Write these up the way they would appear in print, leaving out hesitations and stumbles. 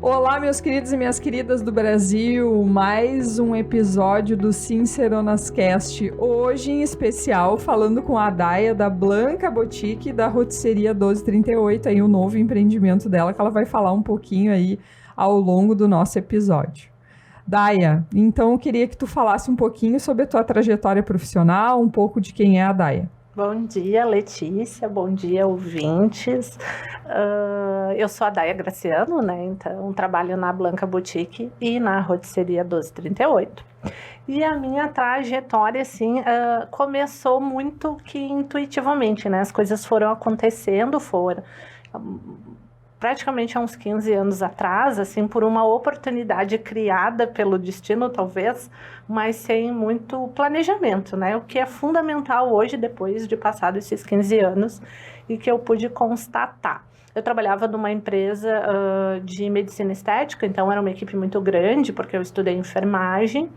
Olá, meus queridos e minhas queridas do Brasil, mais um episódio do Sinceronascast, hoje em especial falando com a Daia da Blanca Boutique da Rotisseria 1238, aí o novo empreendimento dela, que ela vai falar um pouquinho aí ao longo do nosso episódio. Daia, então eu queria que tu falasse um pouquinho sobre a tua trajetória profissional, um pouco de quem é a Daia. Bom dia, Letícia. Bom dia, ouvintes. Eu sou a Daia Graciano, né? Então, trabalho na Blanca Boutique e na Rotisseria 1238. E a minha trajetória, assim, começou muito que intuitivamente, né? As coisas foram acontecendo, praticamente há uns 15 anos atrás, assim, por uma oportunidade criada pelo destino, talvez, mas sem muito planejamento, né? O que é fundamental hoje, depois de passados esses 15 anos, e que eu pude constatar. Eu trabalhava numa empresa de medicina estética, então era uma equipe muito grande, porque eu estudei enfermagem.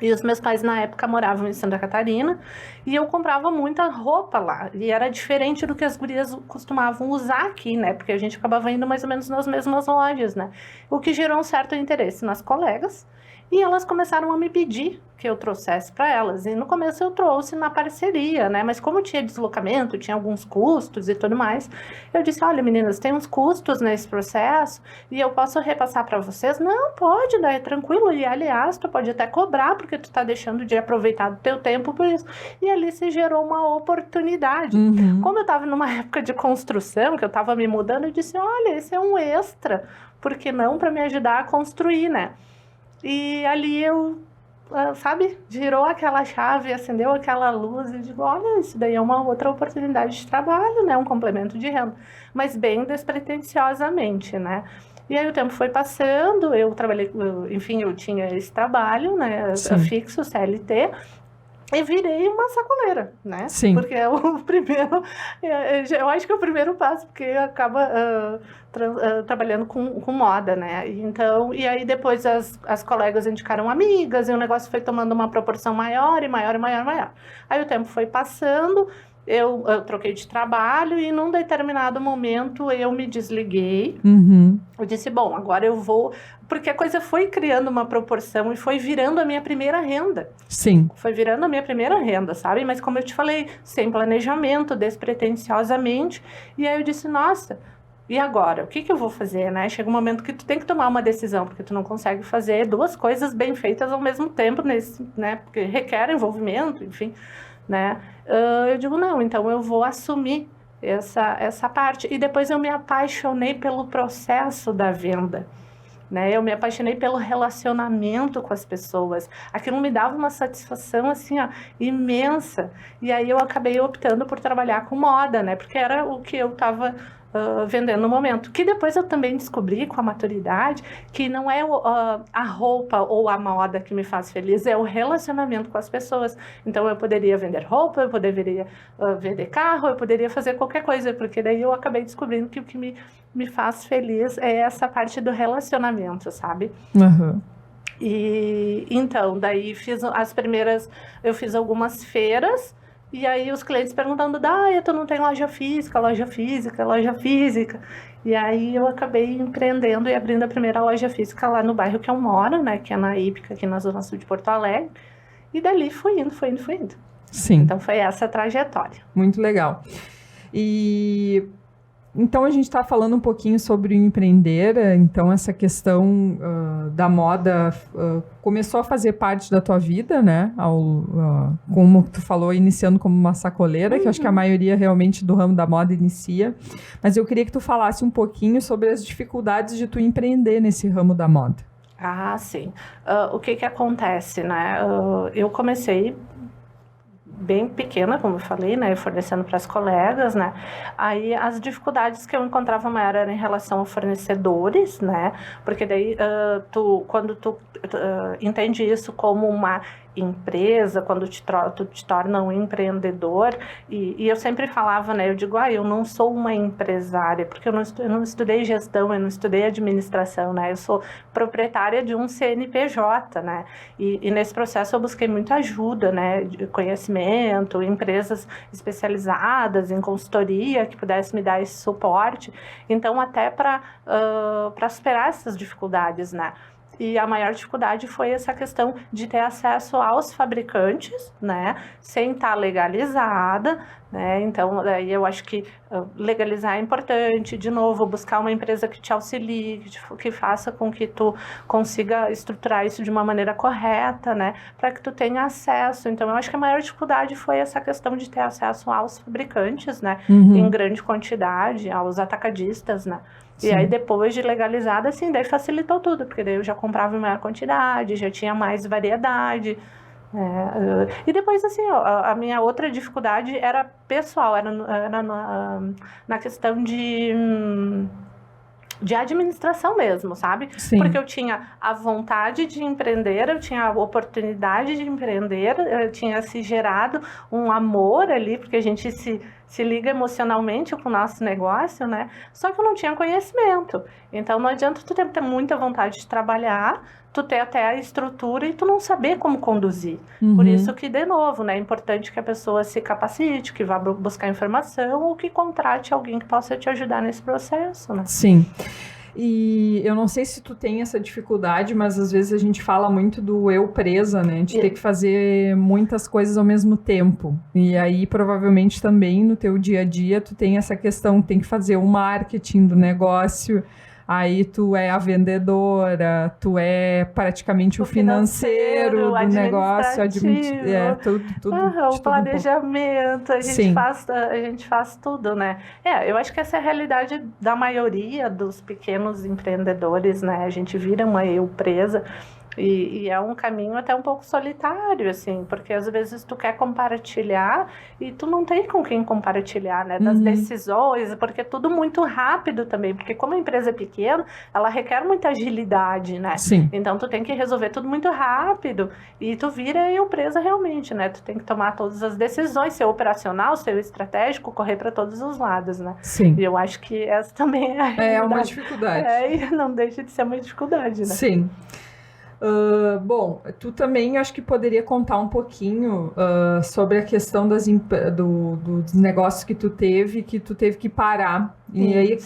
E os meus pais, na época, moravam em Santa Catarina e eu comprava muita roupa lá. E era diferente do que as gurias costumavam usar aqui, né? Porque a gente acabava indo mais ou menos nas mesmas lojas, né? O que gerou um certo interesse nas colegas. E elas começaram a me pedir que eu trouxesse para elas. E no começo eu trouxe na parceria, né? Mas como tinha deslocamento, tinha alguns custos e tudo mais, eu disse, olha, meninas, tem uns custos nesse processo e eu posso repassar para vocês? Não, pode, daí é tranquilo. E, aliás, tu pode até cobrar, porque tu tá deixando de aproveitar do teu tempo por isso. E ali se gerou uma oportunidade. Como eu tava numa época de construção, que eu tava me mudando, eu disse, olha, esse é um extra. Por que não? Para me ajudar a construir, né? E ali eu, sabe, girou aquela chave, acendeu aquela luz e digo, olha, isso daí é uma outra oportunidade de trabalho, né? Um complemento de renda, mas bem despretensiosamente, né? E aí o tempo foi passando, eu trabalhei, enfim, eu tinha esse trabalho, né? Fixo, CLT, e virei uma sacoleira, né? Sim. Porque é o primeiro, eu acho que é o primeiro passo, porque acaba trabalhando com moda, né? Então, e aí depois as colegas indicaram amigas, e o negócio foi tomando uma proporção maior, e maior, e maior, e maior. Aí o tempo foi passando, eu troquei de trabalho, e num determinado momento eu me desliguei. Eu disse, bom, agora eu vou... Porque a coisa foi criando uma proporção e foi virando a minha primeira renda. Sim. Foi virando a minha primeira renda, sabe? Mas como eu te falei, sem planejamento, despretensiosamente. E aí eu disse, nossa, e agora? O que eu vou fazer, né? Chega um momento que tu tem que tomar uma decisão, porque tu não consegue fazer duas coisas bem feitas ao mesmo tempo, né? Porque requer envolvimento, enfim, né? Eu digo, não, então eu vou assumir essa parte. E depois eu me apaixonei pelo processo da venda, né? Eu me apaixonei pelo relacionamento com as pessoas. Aquilo me dava uma satisfação, assim, ó, imensa. E aí eu acabei optando por trabalhar com moda, né? Porque era o que eu estava vendendo no momento. Que depois eu também descobri, com a maturidade, que não é a roupa ou a moda que me faz feliz, é o relacionamento com as pessoas. Então eu poderia vender roupa, eu poderia vender carro, eu poderia fazer qualquer coisa, porque daí eu acabei descobrindo que o que me faz feliz é essa parte do relacionamento, sabe? E então, daí eu fiz algumas feiras. E aí os clientes perguntando, tu não tem loja física, loja física, loja física. E aí eu acabei empreendendo e abrindo a primeira loja física lá no bairro que eu moro, né? Que é na Ípica, aqui na Zona Sul de Porto Alegre. E dali fui indo. Sim. Então foi essa a trajetória. Muito legal. E... Então, a gente está falando um pouquinho sobre empreender, então essa questão da moda começou a fazer parte da tua vida, né? Como tu falou, iniciando como uma sacoleira, que eu acho que a maioria realmente do ramo da moda inicia. Mas eu queria que tu falasse um pouquinho sobre as dificuldades de tu empreender nesse ramo da moda. Ah, sim. O que acontece, né? Eu comecei bem pequena, como eu falei, né, fornecendo para as colegas, né, aí as dificuldades que eu encontrava maior eram em relação a fornecedores, né, porque daí quando tu entende isso como uma empresa, quando tu te torna um empreendedor, e eu sempre falava, né, eu digo, eu não sou uma empresária, porque eu não estudei gestão, eu não estudei administração, né, eu sou proprietária de um CNPJ, né, e nesse processo eu busquei muita ajuda, né, de conhecimento, empresas especializadas em consultoria que pudessem me dar esse suporte, então até para superar essas dificuldades, né. E a maior dificuldade foi essa questão de ter acesso aos fabricantes, né, sem estar legalizada, né, então daí eu acho que legalizar é importante, de novo, buscar uma empresa que te auxilie, que faça com que tu consiga estruturar isso de uma maneira correta, né, para que tu tenha acesso. Então eu acho que a maior dificuldade foi essa questão de ter acesso aos fabricantes, né, em grande quantidade, aos atacadistas, né. Sim. E aí, depois de legalizada, assim, daí facilitou tudo, porque daí eu já comprava em maior quantidade, já tinha mais variedade. E depois, assim, a minha outra dificuldade era pessoal, era na questão de administração mesmo, sabe? Sim. Porque eu tinha a vontade de empreender, eu tinha a oportunidade de empreender, eu tinha se gerado um amor ali, porque a gente se liga emocionalmente com o nosso negócio, né? Só que eu não tinha conhecimento. Então, não adianta tu ter muita vontade de trabalhar, tu ter até a estrutura e tu não saber como conduzir. Por isso que, de novo, né, é importante que a pessoa se capacite, que vá buscar informação ou que contrate alguém que possa te ajudar nesse processo, né? Sim. E eu não sei se tu tem essa dificuldade, mas às vezes a gente fala muito do eu presa, né? De ter que fazer muitas coisas ao mesmo tempo. E aí, provavelmente, também no teu dia a dia, tu tem essa questão, tem que fazer o marketing do negócio. Aí tu é a vendedora, tu é praticamente o financeiro do negócio, tudo. O planejamento, a gente faz tudo, né? Eu acho que essa é a realidade da maioria dos pequenos empreendedores, né? A gente vira uma eu presa. E é um caminho até um pouco solitário, assim, porque às vezes tu quer compartilhar e tu não tem com quem compartilhar, né, das decisões, porque é tudo muito rápido também, porque como a empresa é pequena, ela requer muita agilidade, né? Sim. Então tu tem que resolver tudo muito rápido e tu vira eu presa realmente, né? Tu tem que tomar todas as decisões, ser operacional, ser estratégico, correr para todos os lados, né? Sim. E eu acho que essa também é uma dificuldade. E não deixa de ser uma dificuldade, né? Sim. Bom, tu também acho que poderia contar um pouquinho sobre a questão dos negócios que tu teve que parar. E aí,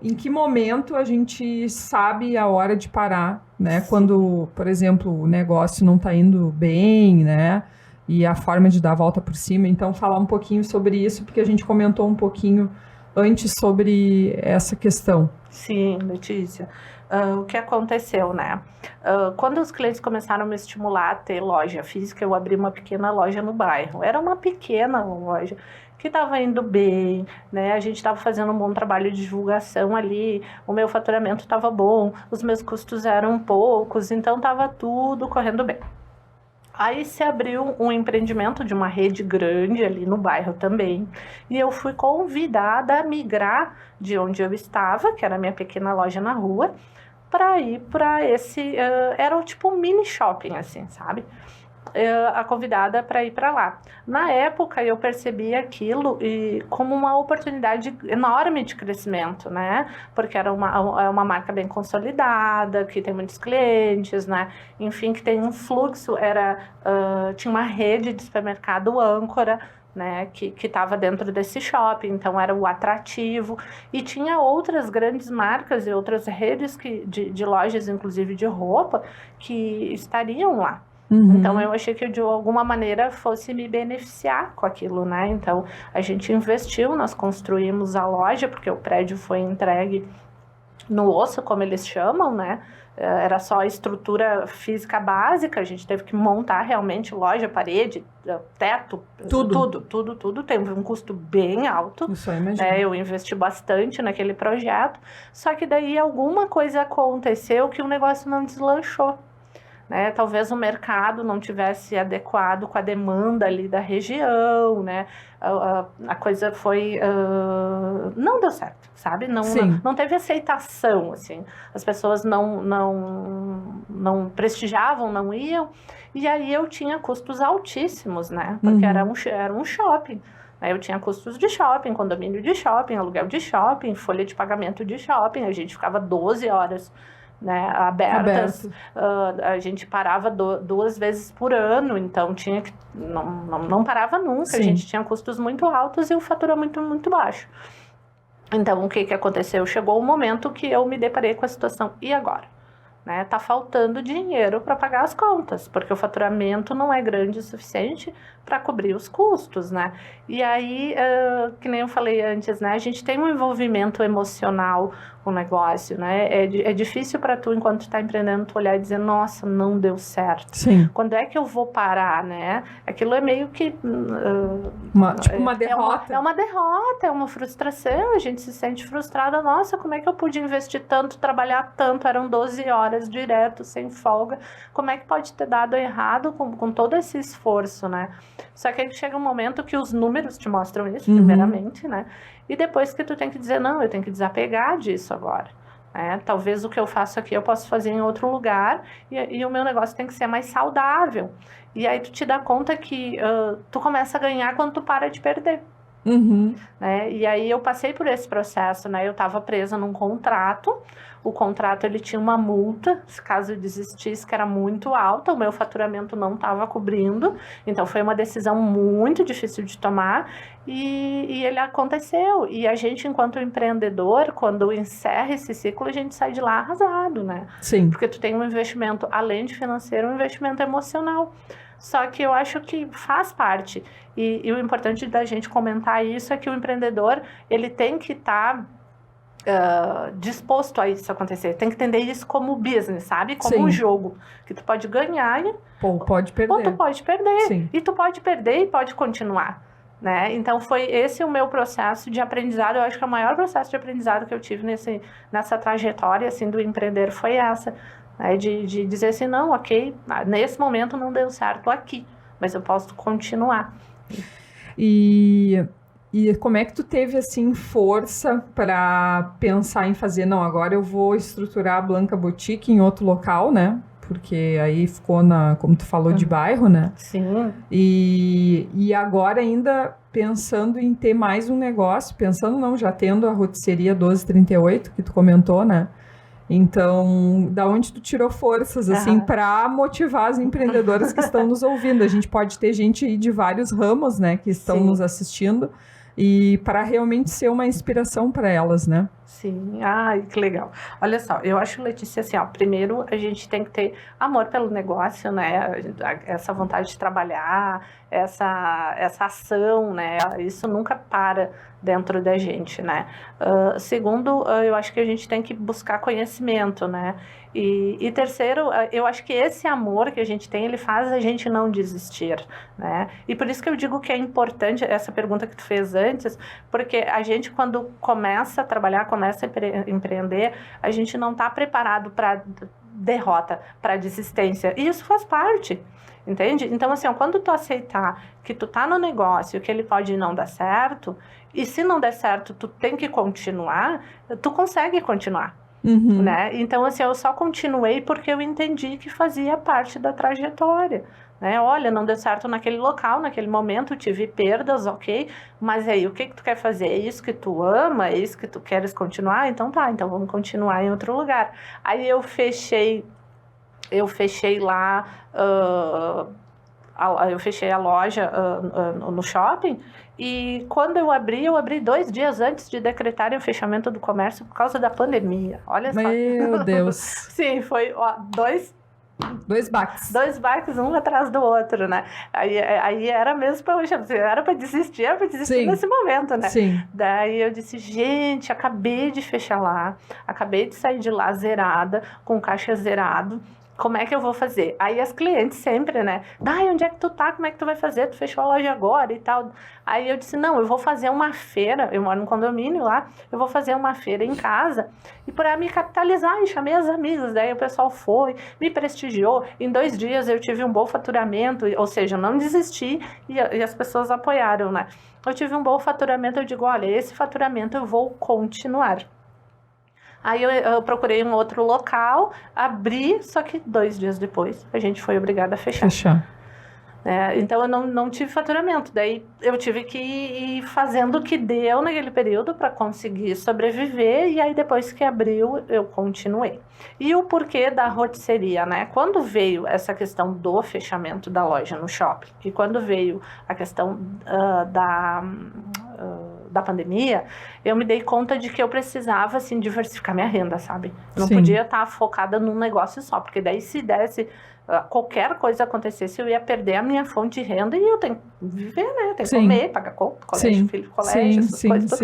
em que momento a gente sabe a hora de parar, né? Sim. Quando, por exemplo, o negócio não está indo bem, né? E a forma de dar a volta por cima. Então, falar um pouquinho sobre isso, porque a gente comentou um pouquinho antes sobre essa questão. Sim, Letícia. O que aconteceu, né? Quando os clientes começaram a me estimular a ter loja física, eu abri uma pequena loja no bairro. Era uma pequena loja que estava indo bem, né? A gente estava fazendo um bom trabalho de divulgação ali, o meu faturamento estava bom, os meus custos eram poucos, então estava tudo correndo bem. Aí se abriu um empreendimento de uma rede grande ali no bairro também, e eu fui convidada a migrar de onde eu estava, que era a minha pequena loja na rua, para ir para esse, era tipo um mini shopping, assim, sabe? A convidada para ir para lá. Na época, eu percebi aquilo como uma oportunidade enorme de crescimento, né? Porque era uma marca bem consolidada, que tem muitos clientes, né? Enfim, que tem um fluxo, tinha uma rede de supermercado âncora, né, que estava dentro desse shopping, então era o atrativo, e tinha outras grandes marcas e outras redes de lojas, inclusive de roupa, que estariam lá. Então eu achei que de alguma maneira fosse me beneficiar com aquilo, né? Então a gente investiu, nós construímos a loja, porque o prédio foi entregue no osso, como eles chamam, né? Era só a estrutura física básica, a gente teve que montar realmente loja, parede, teto, tudo. Teve um custo bem alto. Isso aí, imagina. Eu investi bastante naquele projeto, só que daí alguma coisa aconteceu que o negócio não deslanchou. né? Talvez o mercado não tivesse adequado com a demanda ali da região, né? A coisa foi... não deu certo, sabe? Não teve aceitação, assim. As pessoas não prestigiavam, não iam. E aí eu tinha custos altíssimos, né? Porque era um shopping. Eu tinha custos de shopping, condomínio de shopping, aluguel de shopping, folha de pagamento de shopping. A gente ficava 12 horas, né, abertas. A gente parava 2 vezes por ano, então tinha que não parava nunca. Sim. A gente tinha custos muito altos e o faturamento muito baixo. Então, o que aconteceu? Chegou um momento que eu me deparei com a situação. E agora? Né? Tá faltando dinheiro para pagar as contas, porque o faturamento não é grande o suficiente para cobrir os custos, né? E aí, que nem eu falei antes, né? A gente tem um envolvimento emocional com o negócio, né? É difícil para tu, enquanto tu tá empreendendo, tu olhar e dizer, nossa, não deu certo. Sim. Quando é que eu vou parar, né? Aquilo é meio que... uma derrota. É uma derrota, é uma frustração, a gente se sente frustrada. Nossa, como é que eu pude investir tanto, trabalhar tanto? Eram 12 horas direto, sem folga. Como é que pode ter dado errado com todo esse esforço, né? Só que aí chega um momento que os números te mostram isso, primeiramente, né? E depois que tu tem que dizer, não, eu tenho que desapegar disso agora. Talvez o que eu faço aqui eu posso fazer em outro lugar e o meu negócio tem que ser mais saudável. E aí tu te dá conta que tu começa a ganhar quando tu para de perder. Né? E aí eu passei por esse processo, né? Eu estava presa num contrato. O contrato ele tinha uma multa, se caso eu desistisse, que era muito alta, o meu faturamento não estava cobrindo, então foi uma decisão muito difícil de tomar e ele aconteceu. E a gente, enquanto empreendedor, quando encerra esse ciclo, a gente sai de lá arrasado, né? Sim. Porque tu tem um investimento, além de financeiro, um investimento emocional. Só que eu acho que faz parte. E o importante da gente comentar isso é que o empreendedor, ele tem que estar disposto a isso acontecer. Tem que entender isso como business, sabe? Como um jogo. Que tu pode ganhar ou pode perder. Ou tu pode perder. Sim. E tu pode perder e pode continuar. Né? Então foi esse o meu processo de aprendizado. Eu acho que o maior processo de aprendizado que eu tive nessa trajetória assim, do empreender foi essa. Né? De dizer assim, não, ok, nesse momento não deu certo aqui, mas eu posso continuar. E como é que tu teve, assim, força para pensar em fazer, não, agora eu vou estruturar a Blanca Boutique em outro local, né? Porque aí ficou como tu falou, de bairro, né? Sim. E agora ainda pensando em ter mais um negócio, já tendo a rotisseria 1238, que tu comentou, né? Então, da onde tu tirou forças, assim, para motivar as empreendedoras que estão nos ouvindo? A gente pode ter gente aí de vários ramos, né, que estão nos assistindo, e para realmente ser uma inspiração para elas, né? Sim, ai, que legal. Olha só, eu acho, Letícia, assim, ó, primeiro a gente tem que ter amor pelo negócio, né? Essa vontade de trabalhar, essa ação, né? Isso nunca para dentro da gente, né? Segundo, eu acho que a gente tem que buscar conhecimento, né? E terceiro, eu acho que esse amor que a gente tem, ele faz a gente não desistir, né? E por isso que eu digo que é importante essa pergunta que tu fez antes, porque a gente, quando começa a trabalhar, começa a empreender, a gente não está preparado para derrota, para desistência. E isso faz parte, entende? Então, assim, ó, quando tu aceitar que tu tá no negócio, que ele pode não dar certo, e se não der certo, tu tem que continuar, tu consegue continuar. Né? Então, assim, eu só continuei porque eu entendi que fazia parte da trajetória. Né? Olha, não deu certo naquele local, naquele momento, tive perdas, ok, mas aí, o que tu quer fazer? É isso que tu ama? É isso que tu queres continuar? Então tá, então vamos continuar em outro lugar. Aí eu fechei lá, eu fechei a loja no shopping. E quando eu abri 2 dias antes de decretarem o fechamento do comércio por causa da pandemia. Olha só. Meu Deus. Sim, foi 2 baques. 2 baques, um atrás do outro, né? Aí era mesmo era para desistir Sim. Nesse momento, né? Sim. Daí eu disse, gente, acabei de fechar lá, acabei de sair de lá zerada, com caixa zerado. Como é que eu vou fazer? Aí as clientes sempre, né? Dai, onde é que tu tá? Como é que tu vai fazer? Tu fechou a loja agora e tal. Aí eu disse, não, eu vou fazer uma feira. Eu moro num condomínio lá. Eu vou fazer uma feira em casa. E para me capitalizar, e chamei as amigas. Daí o pessoal foi, me prestigiou. Em 2 dias eu tive um bom faturamento. Ou seja, eu não desisti e as pessoas apoiaram, né? Eu tive um bom faturamento. Eu digo, olha, esse faturamento eu vou continuar. Aí eu procurei um outro local, abri, só que 2 dias depois a gente foi obrigada a fechar. Então eu não tive faturamento, daí eu tive que ir fazendo o que deu naquele período para conseguir sobreviver, e aí depois que abriu eu continuei. E o porquê da rotisseria, né? Quando veio essa questão do fechamento da loja no shopping, e quando veio a questão da pandemia, eu me dei conta de que eu precisava, assim, diversificar minha renda, sabe? Não podia estar focada num negócio só, porque daí se desse, qualquer coisa acontecesse, eu ia perder a minha fonte de renda e eu tenho que viver, né? Eu tenho que comer, pagar conta, colégio, filho, colégio, essas coisas.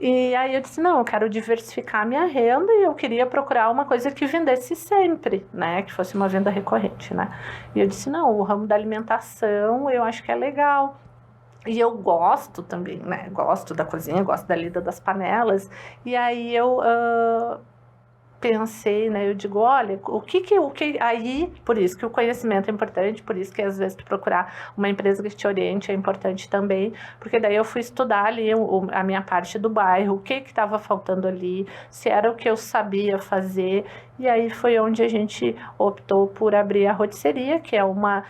E aí eu disse, não, eu quero diversificar minha renda e eu queria procurar uma coisa que vendesse sempre, né? Que fosse uma venda recorrente, né? E eu disse, não, o ramo da alimentação eu acho que é legal. E eu gosto também, né? Gosto da cozinha, gosto da lida das panelas. E aí eu pensei, né? Eu digo, olha, o que aí, por isso que o conhecimento é importante, por isso que às vezes tu procurar uma empresa que te oriente é importante também, porque daí eu fui estudar ali a minha parte do bairro, o que estava faltando ali, se era o que eu sabia fazer. E aí foi onde a gente optou por abrir a rotisseria, que é uma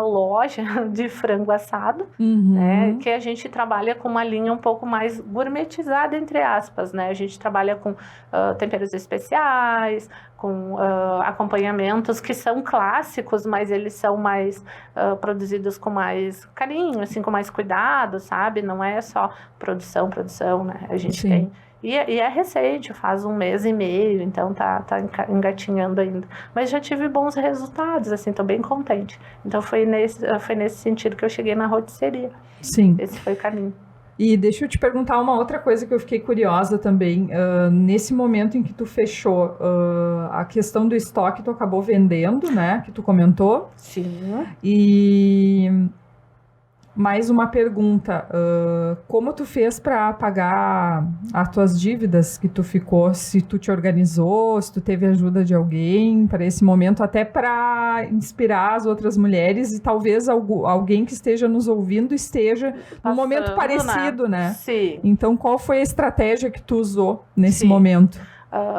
loja de frango assado, né? Que a gente trabalha com uma linha um pouco mais gourmetizada, entre aspas, né? A gente trabalha com temperos especiais, com acompanhamentos que são clássicos, mas eles são mais produzidos com mais carinho, assim, com mais cuidado, sabe? Não é só produção, né? A gente tem... E é recente, faz 1 mês e meio, então tá engatinhando ainda. Mas já tive bons resultados, assim, tô bem contente. Então foi nesse sentido que eu cheguei na rotisseria. Sim. Esse foi o caminho. E deixa eu te perguntar uma outra coisa que eu fiquei curiosa também. Nesse momento em que tu fechou, a questão do estoque tu acabou vendendo, né? Que tu comentou. Sim. E... mais uma pergunta, como tu fez para pagar as tuas dívidas que tu ficou, se tu te organizou, se tu teve ajuda de alguém para esse momento, até para inspirar as outras mulheres e talvez alguém que esteja nos ouvindo esteja num momento parecido, né? Sim. Então, qual foi a estratégia que tu usou nesse momento?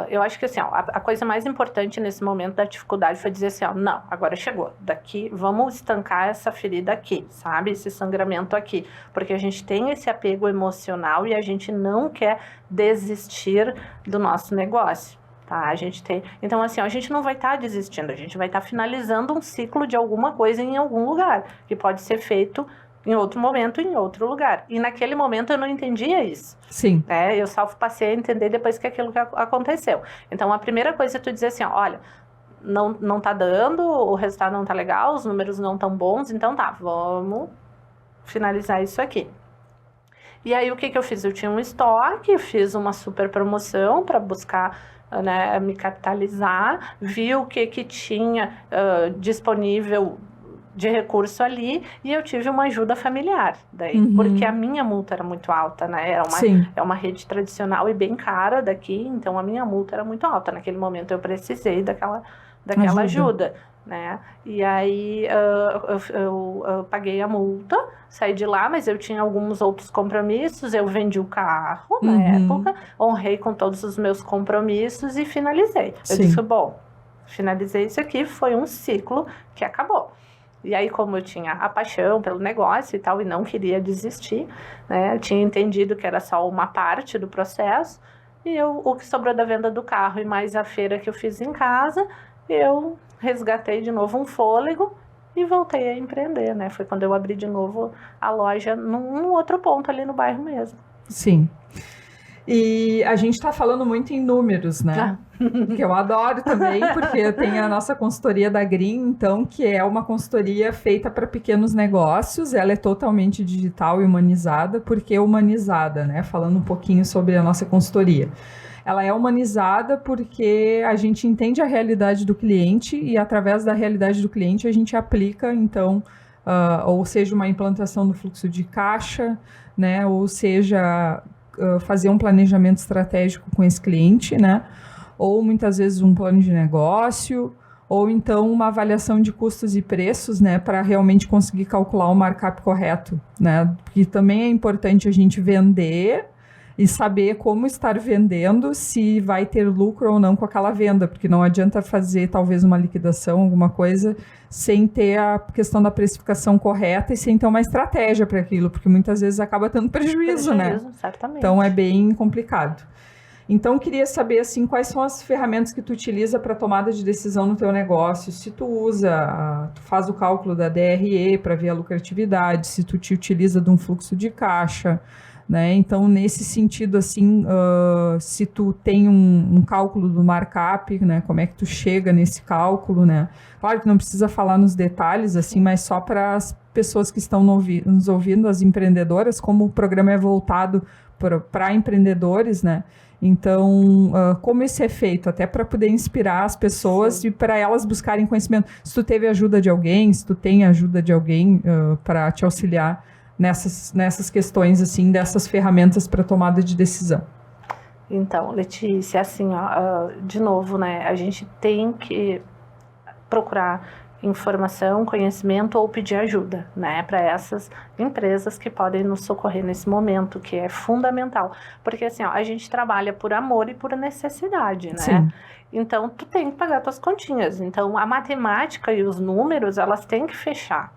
Eu acho que assim, a coisa mais importante nesse momento da dificuldade foi dizer assim, não, agora chegou, daqui, vamos estancar essa ferida aqui, sabe, esse sangramento aqui, porque a gente tem esse apego emocional e a gente não quer desistir do nosso negócio. Tá, a gente tem... Então, assim, a gente não vai estar desistindo, a gente vai estar finalizando um ciclo de alguma coisa em algum lugar, que pode ser feito em outro momento, em outro lugar. E naquele momento eu não entendia isso. Sim. Eu só passei a entender depois que aquilo que aconteceu. Então, a primeira coisa é tu dizer assim, olha, não tá dando, o resultado não tá legal, os números não tão bons, então tá, vamos finalizar isso aqui. E aí, o que eu fiz? Eu tinha um estoque, fiz uma super promoção para buscar, né, me capitalizar, vi o que tinha disponível de recurso ali, e eu tive uma ajuda familiar daí, porque a minha multa era muito alta, né? É uma rede tradicional e bem cara daqui, então a minha multa era muito alta. Naquele momento eu precisei daquela ajuda, né? E aí eu paguei a multa, saí de lá, mas eu tinha alguns outros compromissos, eu vendi o carro na época, honrei com todos os meus compromissos e finalizei. Eu disse, bom, finalizei isso aqui, foi um ciclo que acabou. E aí, como eu tinha a paixão pelo negócio e tal, e não queria desistir, né? Eu tinha entendido que era só uma parte do processo. E o que sobrou da venda do carro e mais a feira que eu fiz em casa, eu resgatei de novo um fôlego e voltei a empreender, né? Foi quando eu abri de novo a loja num outro ponto ali no bairro mesmo. Sim. E a gente está falando muito em números, né? Que eu adoro também, porque tem a nossa consultoria da Green, então, que é uma consultoria feita para pequenos negócios. Ela é totalmente digital e humanizada, porque é humanizada, né? Falando um pouquinho sobre a nossa consultoria. ela é humanizada porque a gente entende a realidade do cliente e através da realidade do cliente a gente aplica, então, ou seja, uma implantação do fluxo de caixa, né, ou seja, fazer um planejamento estratégico com esse cliente, né, ou muitas vezes um plano de negócio, ou então uma avaliação de custos e preços, né, para realmente conseguir calcular o markup correto, né, porque também é importante a gente vender e saber como estar vendendo, se vai ter lucro ou não com aquela venda, porque não adianta fazer talvez uma liquidação, alguma coisa, sem ter a questão da precificação correta e sem ter uma estratégia para aquilo, porque muitas vezes acaba tendo prejuízo, né? Certamente. Então é bem complicado. Então, queria saber, assim, quais são as ferramentas que tu utiliza para tomada de decisão no teu negócio, se tu tu faz o cálculo da DRE para ver a lucratividade, se tu te utiliza de um fluxo de caixa, né? Então, nesse sentido, assim, se tu tem um cálculo do markup, né? Como é que tu chega nesse cálculo, né? Claro que não precisa falar nos detalhes, assim, mas só para as pessoas que estão nos ouvindo, as empreendedoras, como o programa é voltado para empreendedores, né? Então, como isso é feito? Até para poder inspirar as pessoas e para elas buscarem conhecimento. Se tu teve ajuda de alguém, se tu tem ajuda de alguém para te auxiliar nessas questões, assim, dessas ferramentas para tomada de decisão. Então, Letícia, assim, de novo, né? A gente tem que procurar informação, conhecimento ou pedir ajuda, né, para essas empresas que podem nos socorrer nesse momento, que é fundamental, porque assim, a gente trabalha por amor e por necessidade, né? Sim. Então, tu tem que pagar tuas continhas, então a matemática e os números, elas têm que fechar,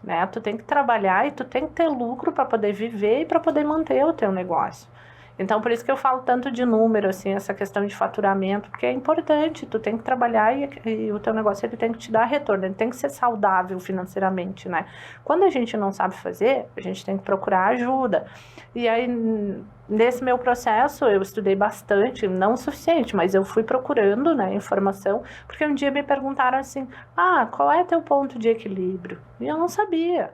né? Tu tem que trabalhar e tu tem que ter lucro para poder viver e para poder manter o teu negócio. Então, por isso que eu falo tanto de número, assim, essa questão de faturamento, porque é importante, tu tem que trabalhar e o teu negócio ele tem que te dar retorno, ele tem que ser saudável financeiramente, né? Quando a gente não sabe fazer, a gente tem que procurar ajuda. E aí, nesse meu processo, eu estudei bastante, não o suficiente, mas eu fui procurando, né, informação, porque um dia me perguntaram assim, qual é teu ponto de equilíbrio? E eu não sabia.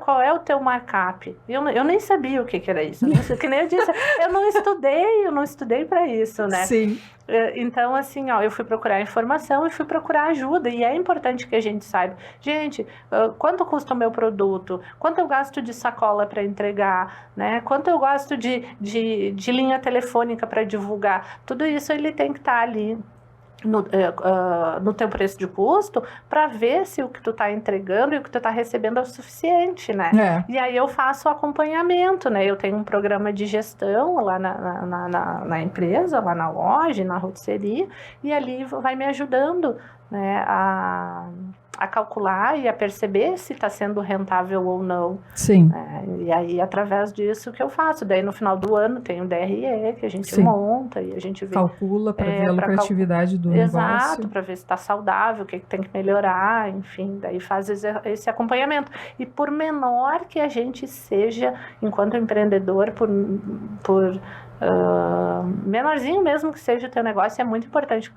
Qual é o teu markup? Eu nem sabia o que era isso. Que nem eu disse, eu não estudei para isso, né? Sim. Então, assim, eu fui procurar informação e fui procurar ajuda. E é importante que a gente saiba, gente, quanto custa o meu produto? Quanto eu gasto de sacola para entregar? Né? Quanto eu gasto de linha telefônica para divulgar? Tudo isso ele tem que estar ali no teu preço de custo, para ver se o que tu tá entregando e o que tu tá recebendo é o suficiente, né? E aí eu faço o acompanhamento, né? Eu tenho um programa de gestão lá na empresa, lá na loja, na rotisserie, e ali vai me ajudando, né, a calcular e a perceber se está sendo rentável ou não. Sim. E aí, através disso que eu faço. Daí, no final do ano, tem o DRE, que a gente monta e a gente vê... Calcula para ver a lucratividade do negócio. Exato, para ver se está saudável, o que tem que melhorar, enfim. Daí faz esse acompanhamento. E por menor que a gente seja, enquanto empreendedor, por menorzinho mesmo que seja o teu negócio, é muito importante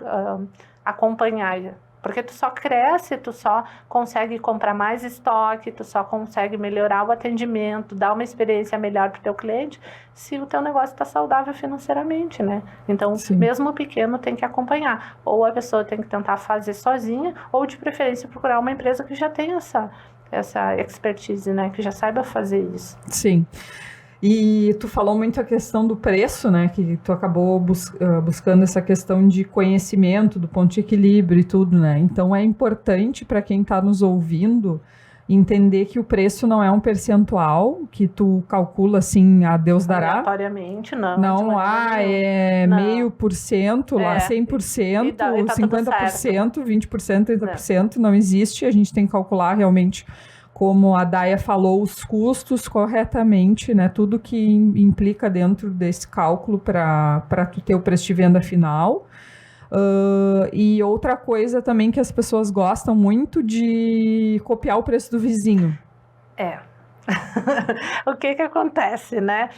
acompanhar. Porque tu só cresce, tu só consegue comprar mais estoque, tu só consegue melhorar o atendimento, dar uma experiência melhor para o teu cliente, se o teu negócio está saudável financeiramente, né? Então, mesmo o pequeno tem que acompanhar. Ou a pessoa tem que tentar fazer sozinha, ou de preferência procurar uma empresa que já tenha essa expertise, né? Que já saiba fazer isso. Sim. E tu falou muito a questão do preço, né? Que tu acabou buscando essa questão de conhecimento, do ponto de equilíbrio e tudo, né? Então é importante para quem está nos ouvindo entender que o preço não é um percentual que tu calcula assim, a Deus dará. Aleatoriamente, não. Não, é 0,5%, lá 100%, tá 50%, 20%, 30%, não existe. A gente tem que calcular realmente, como a Daia falou, os custos corretamente, né? Tudo que implica dentro desse cálculo para tu ter o preço de venda final. E outra coisa também que as pessoas gostam muito de copiar o preço do vizinho. O que acontece, né?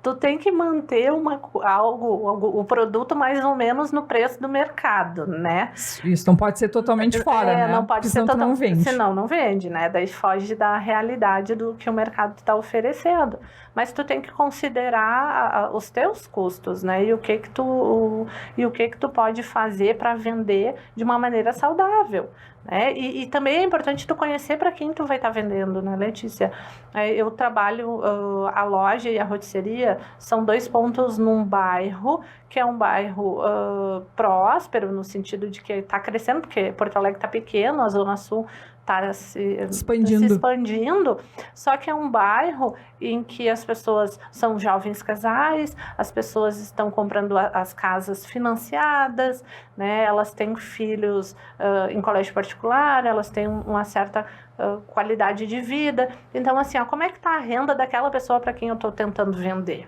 Tu tem que manter o produto mais ou menos no preço do mercado, né? Isso não pode ser totalmente fora, né? Não pode ser senão não vende. Senão não vende, né? Daí foge da realidade do que o mercado está oferecendo. Mas tu tem que considerar os teus custos, né? E o que tu pode fazer para vender de uma maneira saudável. E também é importante tu conhecer para quem tu vai estar vendendo, né, Letícia? Eu trabalho, a loja e a rotisseria são 2 pontos num bairro, que é um bairro próspero, no sentido de que está crescendo, porque Porto Alegre está pequeno, a Zona Sul está se expandindo, só que é um bairro em que as pessoas são jovens casais, as pessoas estão comprando as casas financiadas, né? Elas têm filhos em colégio particular, elas têm uma certa qualidade de vida. Então, assim, como é que está a renda daquela pessoa para quem eu estou tentando vender?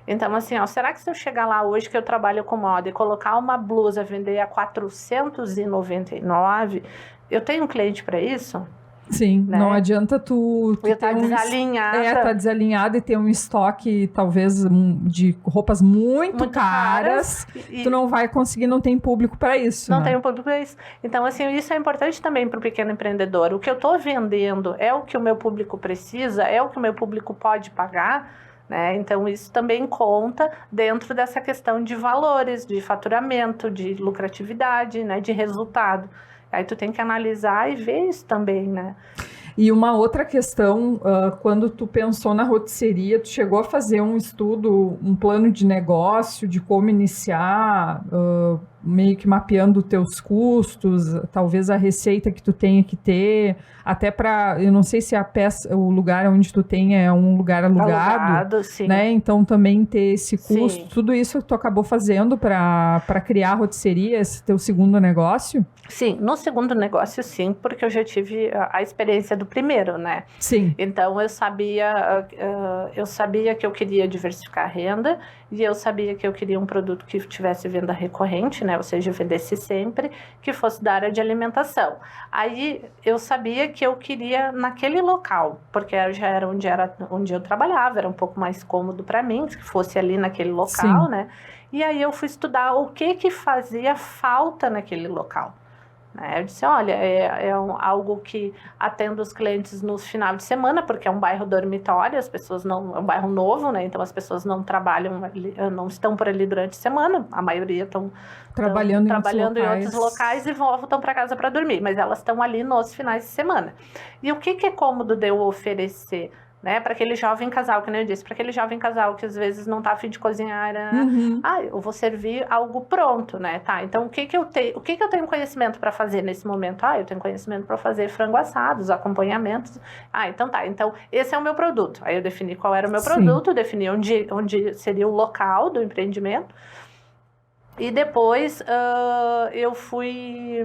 Então, assim, será que se eu chegar lá hoje que eu trabalho com moda e colocar uma blusa vender a R$499, eu tenho um cliente para isso? Sim, né? Não adianta tu tá desalinhada. Tá desalinhada e ter um estoque, talvez, de roupas muito caras. Tu não vai conseguir, não tem público para isso. Não tem público para isso. Então, assim, isso é importante também para o pequeno empreendedor. O que eu estou vendendo é o que o meu público precisa, é o que o meu público pode pagar, né? Então, isso também conta dentro dessa questão de valores, de faturamento, de lucratividade, né? De resultado. Aí tu tem que analisar e ver isso também, né? E uma outra questão, quando tu pensou na rotisseria, tu chegou a fazer um estudo, um plano de negócio, de como iniciar, meio que mapeando os teus custos, talvez a receita que tu tenha que ter, até para, eu não sei se o lugar onde tu tem é um lugar alugado, sim. Né? Então também ter esse custo, sim. Tudo isso que tu acabou fazendo para criar a rotisseria, esse teu segundo negócio? Sim, no segundo negócio sim, porque eu já tive a experiência do primeiro, né? Sim. Então eu sabia que eu queria diversificar a renda e eu sabia que eu queria um produto que tivesse venda recorrente, né? Ou seja, vendesse sempre, que fosse da área de alimentação. Aí eu sabia que eu queria naquele local, porque já era onde eu trabalhava, era um pouco mais cômodo para mim, que fosse ali naquele local, sim. Né? E aí eu fui estudar o que fazia falta naquele local. Eu disse, olha, algo que atende os clientes no final de semana, porque é um bairro dormitório, as pessoas não, é um bairro novo, né? Então as pessoas não trabalham, não estão por ali durante a semana, a maioria estão trabalhando em outros locais e voltam para casa para dormir, mas elas estão ali nos finais de semana. E o que é cômodo de eu oferecer? Né, para aquele jovem casal, que nem eu disse, para aquele jovem casal que às vezes não está a fim de cozinhar, eu vou servir algo pronto, né, tá, então o que eu tenho conhecimento para fazer nesse momento? Eu tenho conhecimento para fazer frango assado, os acompanhamentos, então tá, então esse é o meu produto, aí eu defini qual era o meu produto, defini onde seria o local do empreendimento, e depois eu fui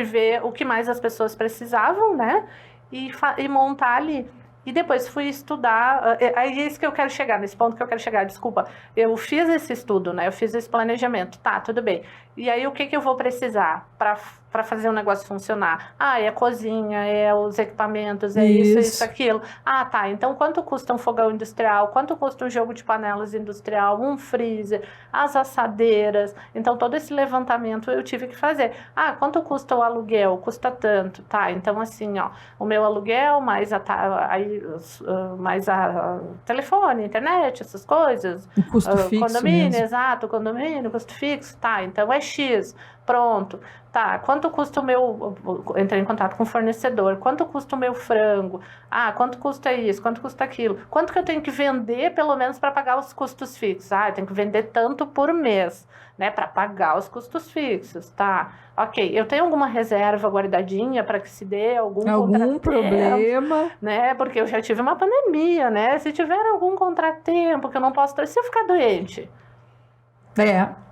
ver o que mais as pessoas precisavam, né, e montar ali. E depois fui estudar, é isso que eu quero chegar, nesse ponto que eu quero chegar, desculpa. Eu fiz esse estudo, né? Eu fiz esse planejamento, tá, tudo bem. E aí o que eu vou precisar para fazer o negócio funcionar? É a cozinha, é os equipamentos, é isso, aquilo. Tá, então quanto custa um fogão industrial? Quanto custa um jogo de panelas industrial? Um freezer? As assadeiras? Então todo esse levantamento eu tive que fazer. Quanto custa o aluguel? Custa tanto, tá? Então assim, o meu aluguel mais mais a telefone, internet, essas coisas. O custo fixo condomínio, mesmo. Exato, condomínio, custo fixo, tá, então é X, pronto. Tá, quanto custa o meu... Entrei em contato com o fornecedor. Quanto custa o meu frango? Quanto custa isso? Quanto custa aquilo? Quanto que eu tenho que vender, pelo menos, para pagar os custos fixos? Eu tenho que vender tanto por mês, né? Para pagar os custos fixos, tá? Ok, eu tenho alguma reserva guardadinha para que se dê algum problema, né? Porque eu já tive uma pandemia, né? Se tiver algum contratempo que eu não posso... Se eu ficar doente...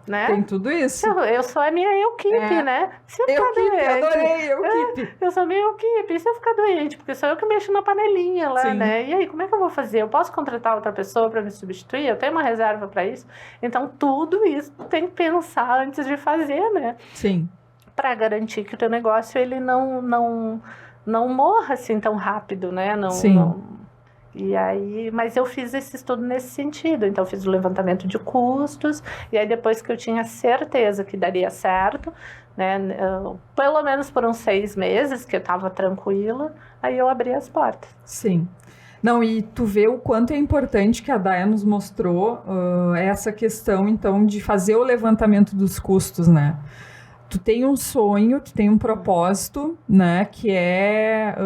Né? Tem tudo isso. Eu sou a minha equipe, né? Se eu ficar doente, adorei equipe. Eu sou minha equipe. E se eu ficar doente? Porque sou eu que mexo na panelinha lá, sim. Né? E aí, como é que eu vou fazer? Eu posso contratar outra pessoa para me substituir? Eu tenho uma reserva para isso? Então, tudo isso tem que pensar antes de fazer, né? Sim. Para garantir que o teu negócio ele não não morra assim tão rápido, né? Sim. E aí, mas eu fiz esse estudo nesse sentido, então eu fiz o levantamento de custos, e aí depois que eu tinha certeza que daria certo, né, pelo menos por uns 6 meses, que eu estava tranquila, aí eu abri as portas. Sim. Não, e tu vê o quanto é importante que a Daya nos mostrou essa questão, então, de fazer o levantamento dos custos, né? Tu tem um sonho, tu tem um propósito, né, que é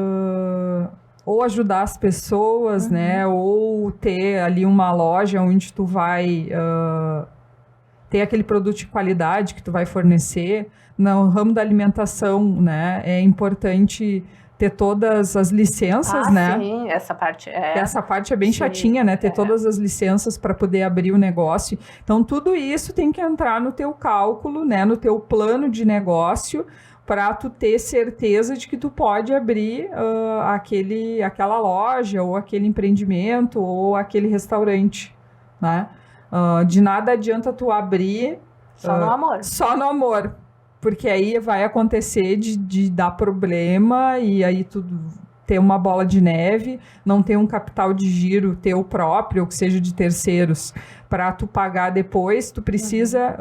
ou ajudar as pessoas, né, ou ter ali uma loja onde tu vai ter aquele produto de qualidade que tu vai fornecer. No ramo da alimentação, né, é importante ter todas as licenças, né? Sim, essa parte é. Essa parte é bem chatinha, né? Ter todas as licenças para poder abrir o negócio. Então, tudo isso tem que entrar no teu cálculo, né? No teu plano de negócio, para tu ter certeza de que tu pode abrir aquela loja, ou aquele empreendimento, ou aquele restaurante, né? De nada adianta tu abrir... Só no amor. Só no amor. Porque aí vai acontecer de dar problema e aí tu ter uma bola de neve, não ter um capital de giro teu próprio, ou que seja de terceiros, para tu pagar depois. Tu precisa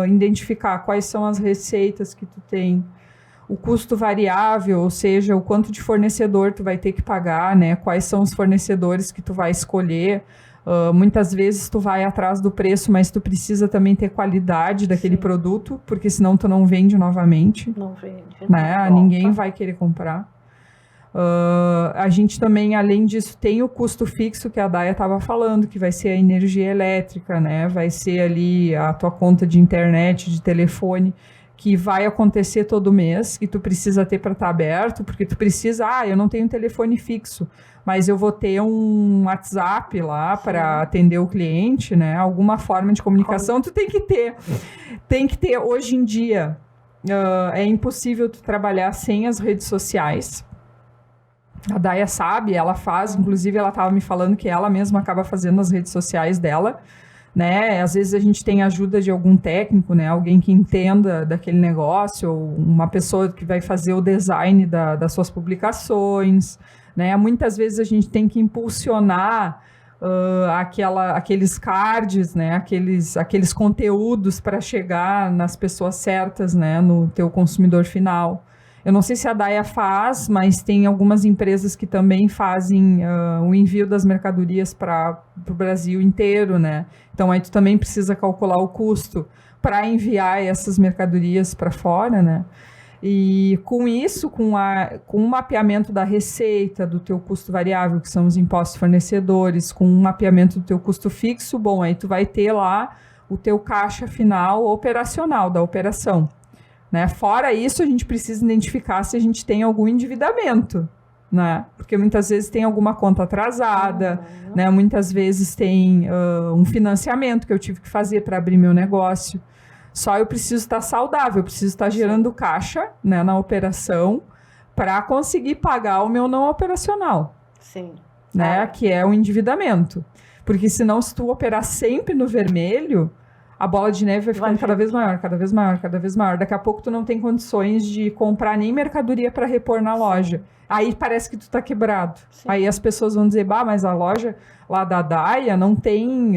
identificar quais são as receitas que tu tem, o custo variável, ou seja, o quanto de fornecedor tu vai ter que pagar, né? Quais são os fornecedores que tu vai escolher. Muitas vezes tu vai atrás do preço, mas tu precisa também ter qualidade daquele produto, porque senão tu não vende novamente. Não vende. Né? Ninguém vai querer comprar. A gente também, além disso, tem o custo fixo que a Daya estava falando, que vai ser a energia elétrica, né? Vai ser ali a tua conta de internet, de telefone, que vai acontecer todo mês, que tu precisa ter para estar aberto, porque tu precisa, eu não tenho telefone fixo, mas eu vou ter um WhatsApp lá para atender o cliente, né? Alguma forma de comunicação tu tem que ter. Tem que ter. Hoje em dia, é impossível tu trabalhar sem as redes sociais. A Daya sabe, ela faz, inclusive ela estava me falando que ela mesma acaba fazendo as redes sociais dela, né? Às vezes a gente tem ajuda de algum técnico, né? Alguém que entenda daquele negócio, ou uma pessoa que vai fazer o design das suas publicações, né? Muitas vezes a gente tem que impulsionar aqueles cards, né? Aqueles conteúdos para chegar nas pessoas certas, né? No teu consumidor final. Eu não sei se a Daya faz, mas tem algumas empresas que também fazem o envio das mercadorias para o Brasil inteiro, né? Então, aí tu também precisa calcular o custo para enviar essas mercadorias para fora, né? E com isso, com o mapeamento da receita, do teu custo variável, que são os impostos fornecedores, com o mapeamento do teu custo fixo, bom, aí tu vai ter lá o teu caixa final operacional da operação. Né? Fora isso, a gente precisa identificar se a gente tem algum endividamento, né? Porque muitas vezes tem alguma conta atrasada, né? Muitas vezes tem um financiamento que eu tive que fazer para abrir meu negócio. Só eu preciso estar saudável, eu preciso estar gerando caixa, né, na operação para conseguir pagar o meu não operacional. Sim. Né? Que é o endividamento. Porque senão, se tu operar sempre no vermelho, a bola de neve vai ficando cada vez maior, cada vez maior, cada vez maior. Daqui a pouco tu não tem condições de comprar nem mercadoria para repor na loja. Aí parece que tu tá quebrado. Sim. Aí as pessoas vão dizer, mas a loja lá da Daya não tem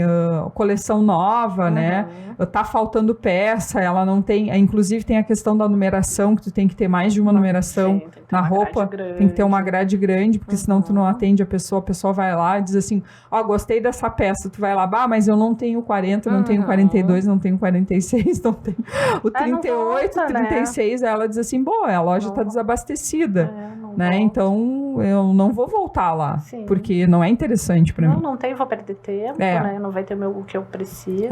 coleção nova, né? Tá faltando peça, ela não tem... Inclusive tem a questão da numeração, que tu tem que ter mais de uma numeração na roupa. Tem que ter uma grade grande, porque senão tu não atende a pessoa vai lá e diz assim, gostei dessa peça, tu vai lá, mas eu não tenho 40, não tenho 42, não tenho 46, não tenho... O 38, volta, 36, né? Ela diz assim, a loja tá desabastecida, né? Então, eu não vou voltar lá, porque não é interessante para mim. Não tem, vou perder tempo, né? Não vai ter o que eu preciso.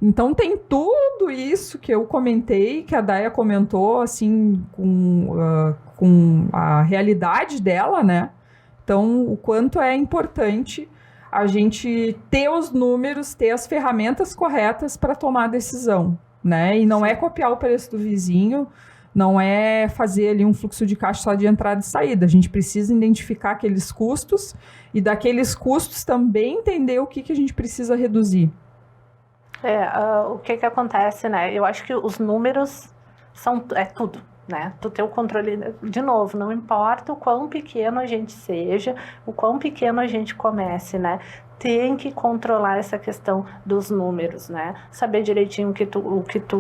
Então, tem tudo isso que eu comentei, que a Daya comentou, assim, com a realidade dela, né? Então, o quanto é importante a gente ter os números, ter as ferramentas corretas para tomar a decisão, né? E não é copiar o preço do vizinho, não é fazer ali um fluxo de caixa só de entrada e saída. A gente precisa identificar aqueles custos e daqueles custos também entender o que a gente precisa reduzir. O que acontece, né? Eu acho que os números é tudo, né? Tu ter o controle, de novo, não importa o quão pequeno a gente seja, o quão pequeno a gente comece, né? Tem que controlar essa questão dos números, né? Saber direitinho o que tu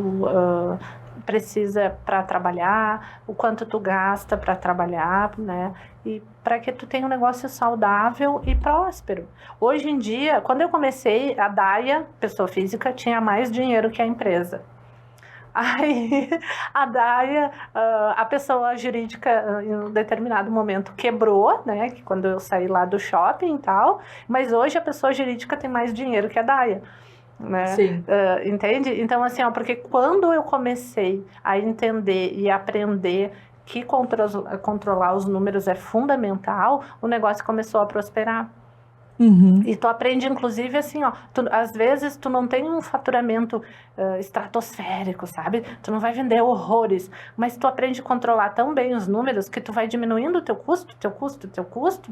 precisa para trabalhar, o quanto tu gasta para trabalhar, né? E para que tu tenha um negócio saudável e próspero. Hoje em dia, quando eu comecei, a Daia, pessoa física, tinha mais dinheiro que a empresa. Aí a Daia, a pessoa jurídica em um determinado momento quebrou, né? Que quando eu saí lá do shopping e tal, mas hoje a pessoa jurídica tem mais dinheiro que a Daia. Né? Sim. Entende? Então, assim, ó, porque quando eu comecei a entender e aprender que controlar os números é fundamental, o negócio começou a prosperar. Uhum. E tu aprende, inclusive, assim, ó, às vezes tu não tem um faturamento estratosférico, sabe? Tu não vai vender horrores, mas tu aprende a controlar tão bem os números que tu vai diminuindo o teu custo,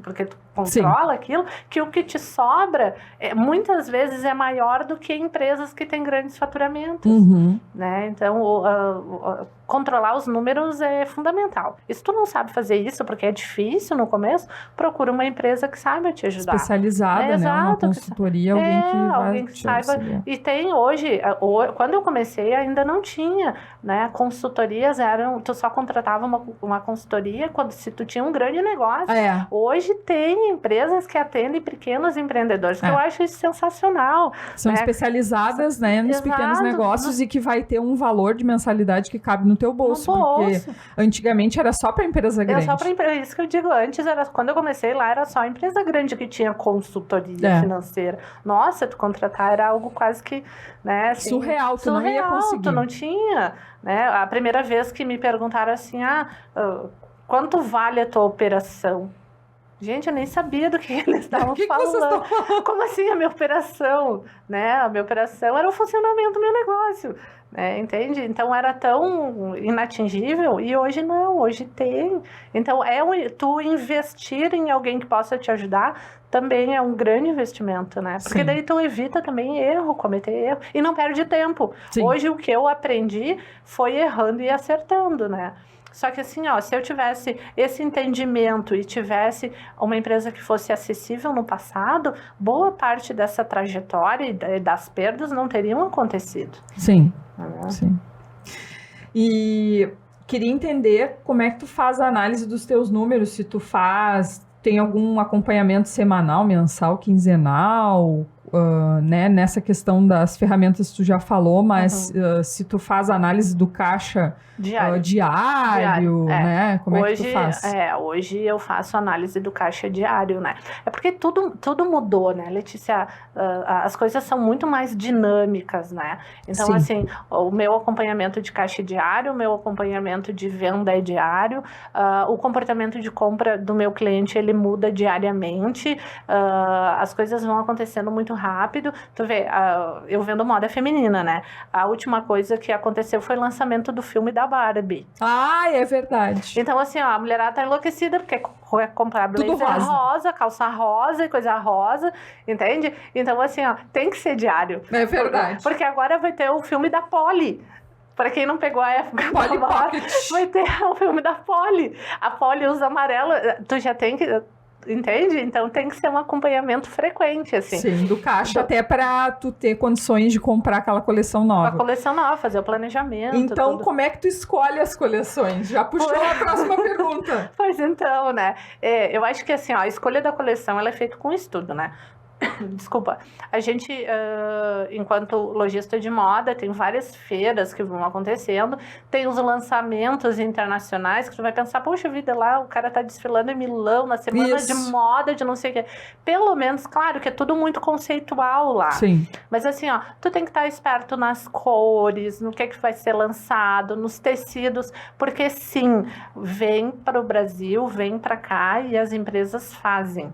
porque tu controla aquilo, que o que te sobra, muitas vezes é maior do que empresas que têm grandes faturamentos, né? Então, controlar os números é fundamental. E se tu não sabe fazer isso, porque é difícil no começo, procura uma empresa que saiba te ajudar. Especializada, né? Uma consultoria, alguém que saiba. auxiliar. E tem hoje, quando eu comecei ainda não tinha, né? Consultorias tu só contratava uma consultoria se tu tinha um grande negócio. Hoje tem empresas que atendem pequenos empreendedores, que eu acho isso sensacional. São especializadas, né, nos pequenos negócios e que vai ter um valor de mensalidade que cabe no teu bolso, porque antigamente era só para empresa grande. Só para empresa, isso que eu digo, antes quando eu comecei lá era só a empresa grande que tinha consultoria financeira. Nossa, tu contratar era algo quase que, né, assim, surreal, tu não ia conseguir. Tu não tinha, né? A primeira vez que me perguntaram assim, quanto vale a tua operação? Gente, eu nem sabia do que eles estavam falando. Como assim a minha operação? Né? A minha operação era o funcionamento do meu negócio. Né? Entende? Então era tão inatingível e hoje não, hoje tem. Então tu investir em alguém que possa te ajudar também é um grande investimento, né? Porque daí tu evita também cometer erro e não perde tempo. Sim. Hoje o que eu aprendi foi errando e acertando, né? Só que assim, se eu tivesse esse entendimento e tivesse uma empresa que fosse acessível no passado, boa parte dessa trajetória e das perdas não teriam acontecido. Sim, sim. E queria entender como é que tu faz a análise dos teus números, se tu tem algum acompanhamento semanal, mensal, quinzenal, né? Nessa questão das ferramentas tu já falou, mas se tu faz análise do caixa diário, né? Como é que tu faz? Hoje eu faço análise do caixa diário, né? É porque tudo mudou, né, Letícia? As coisas são muito mais dinâmicas, né? Então, assim, o meu acompanhamento de caixa diário, o meu acompanhamento de venda é diário, o comportamento de compra do meu cliente, ele muda diariamente, as coisas vão acontecendo muito rápido. Tu vê, eu vendo moda feminina, né? A última coisa que aconteceu foi o lançamento do filme da Barbie. É verdade. Então, assim, a mulherada tá enlouquecida porque comprar blazer rosa, calça rosa e coisa rosa, entende? Então, assim, tem que ser diário. É verdade. Porque agora vai ter o filme da Polly. Para quem não pegou a época, vai ter o filme da Polly. A Polly usa amarelo, tu já tem que... Entende? Então tem que ser um acompanhamento frequente, assim. Sim, do caixa até para tu ter condições de comprar aquela coleção nova. A coleção nova, fazer o planejamento. Então, como é que tu escolhe as coleções? Já puxou a próxima pergunta. Pois então, né? Eu acho que assim, a escolha da coleção ela é feita com estudo, né? Desculpa, a gente, enquanto lojista de moda, tem várias feiras que vão acontecendo, tem os lançamentos internacionais, que tu vai pensar, poxa vida, lá o cara tá desfilando em Milão, na semana de moda, de não sei o quê. Pelo menos, claro que é tudo muito conceitual lá. Sim. Mas assim, tu tem que estar esperto nas cores, no que vai ser lançado, nos tecidos, porque sim, vem para o Brasil, vem para cá e as empresas fazem.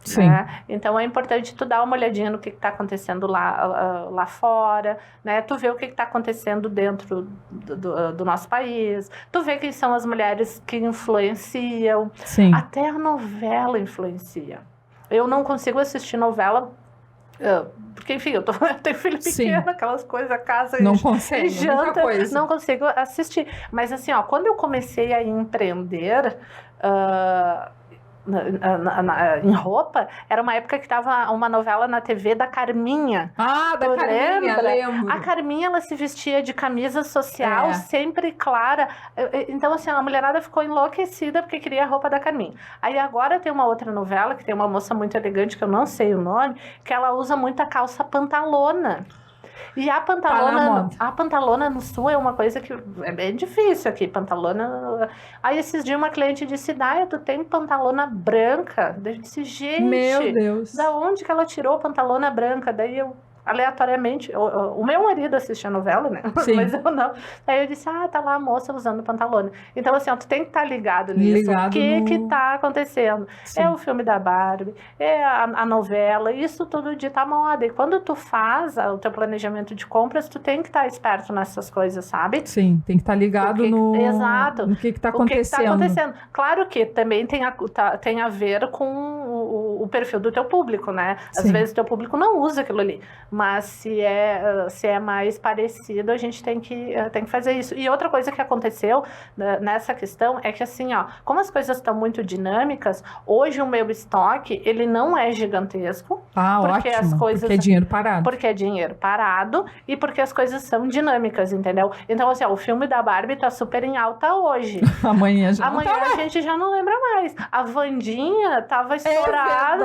Sim. Né? Então é importante tu dar uma olhadinha no que está acontecendo lá fora, né? Tu vê o que está acontecendo dentro do nosso país, tu vê quem são as mulheres que influenciam. Sim. Até a novela influencia. Eu não consigo assistir novela Porque, enfim, eu tenho filho Sim. pequeno, aquelas coisas, casa Não e consegue, janta, muita coisa. não consigo assistir. Mas assim, ó, quando eu comecei a empreender em roupa, era uma época que tava uma novela na TV da Carminha. Ah, da Tu Carminha, lembra? lembro. A Carminha, ela se vestia de camisa social, É. sempre clara. Então, assim, a mulherada ficou enlouquecida porque queria a roupa da Carminha. Aí agora tem uma outra novela, que tem uma moça muito elegante, que eu não sei o nome, que ela usa muita calça pantalona. E a pantalona no sul é uma coisa que é bem difícil aqui, pantalona. Aí esses dias uma cliente disse, Daia, tu tem pantalona branca? Daí eu disse, gente, Meu Deus. da onde que ela tirou pantalona branca? Daí eu, aleatoriamente, o meu marido assiste a novela, né? Sim. Mas eu não. Aí eu disse, tá lá a moça usando pantalona. Então, assim, ó, tu tem que estar ligado nisso. O que tá acontecendo? Sim. É o filme da Barbie, é a novela, isso tudo dita moda. E quando tu faz o teu planejamento de compras, tu tem que estar esperto nessas coisas, sabe? Sim, tem que estar ligado Exato. no que está acontecendo. Claro que também tem a ver com o perfil do teu público, né? Às Sim. vezes o teu público não usa aquilo ali, mas se é mais parecido, a gente tem que fazer isso. E outra coisa que aconteceu nessa questão é que, assim, ó, como as coisas estão muito dinâmicas, hoje o meu estoque, ele não é gigantesco. Porque ótimo, porque é dinheiro parado. Porque é dinheiro parado e porque as coisas são dinâmicas, entendeu? Então, assim, ó, o filme da Barbie tá super em alta hoje. Amanhã a gente já não lembra mais. A Wandinha tava estourada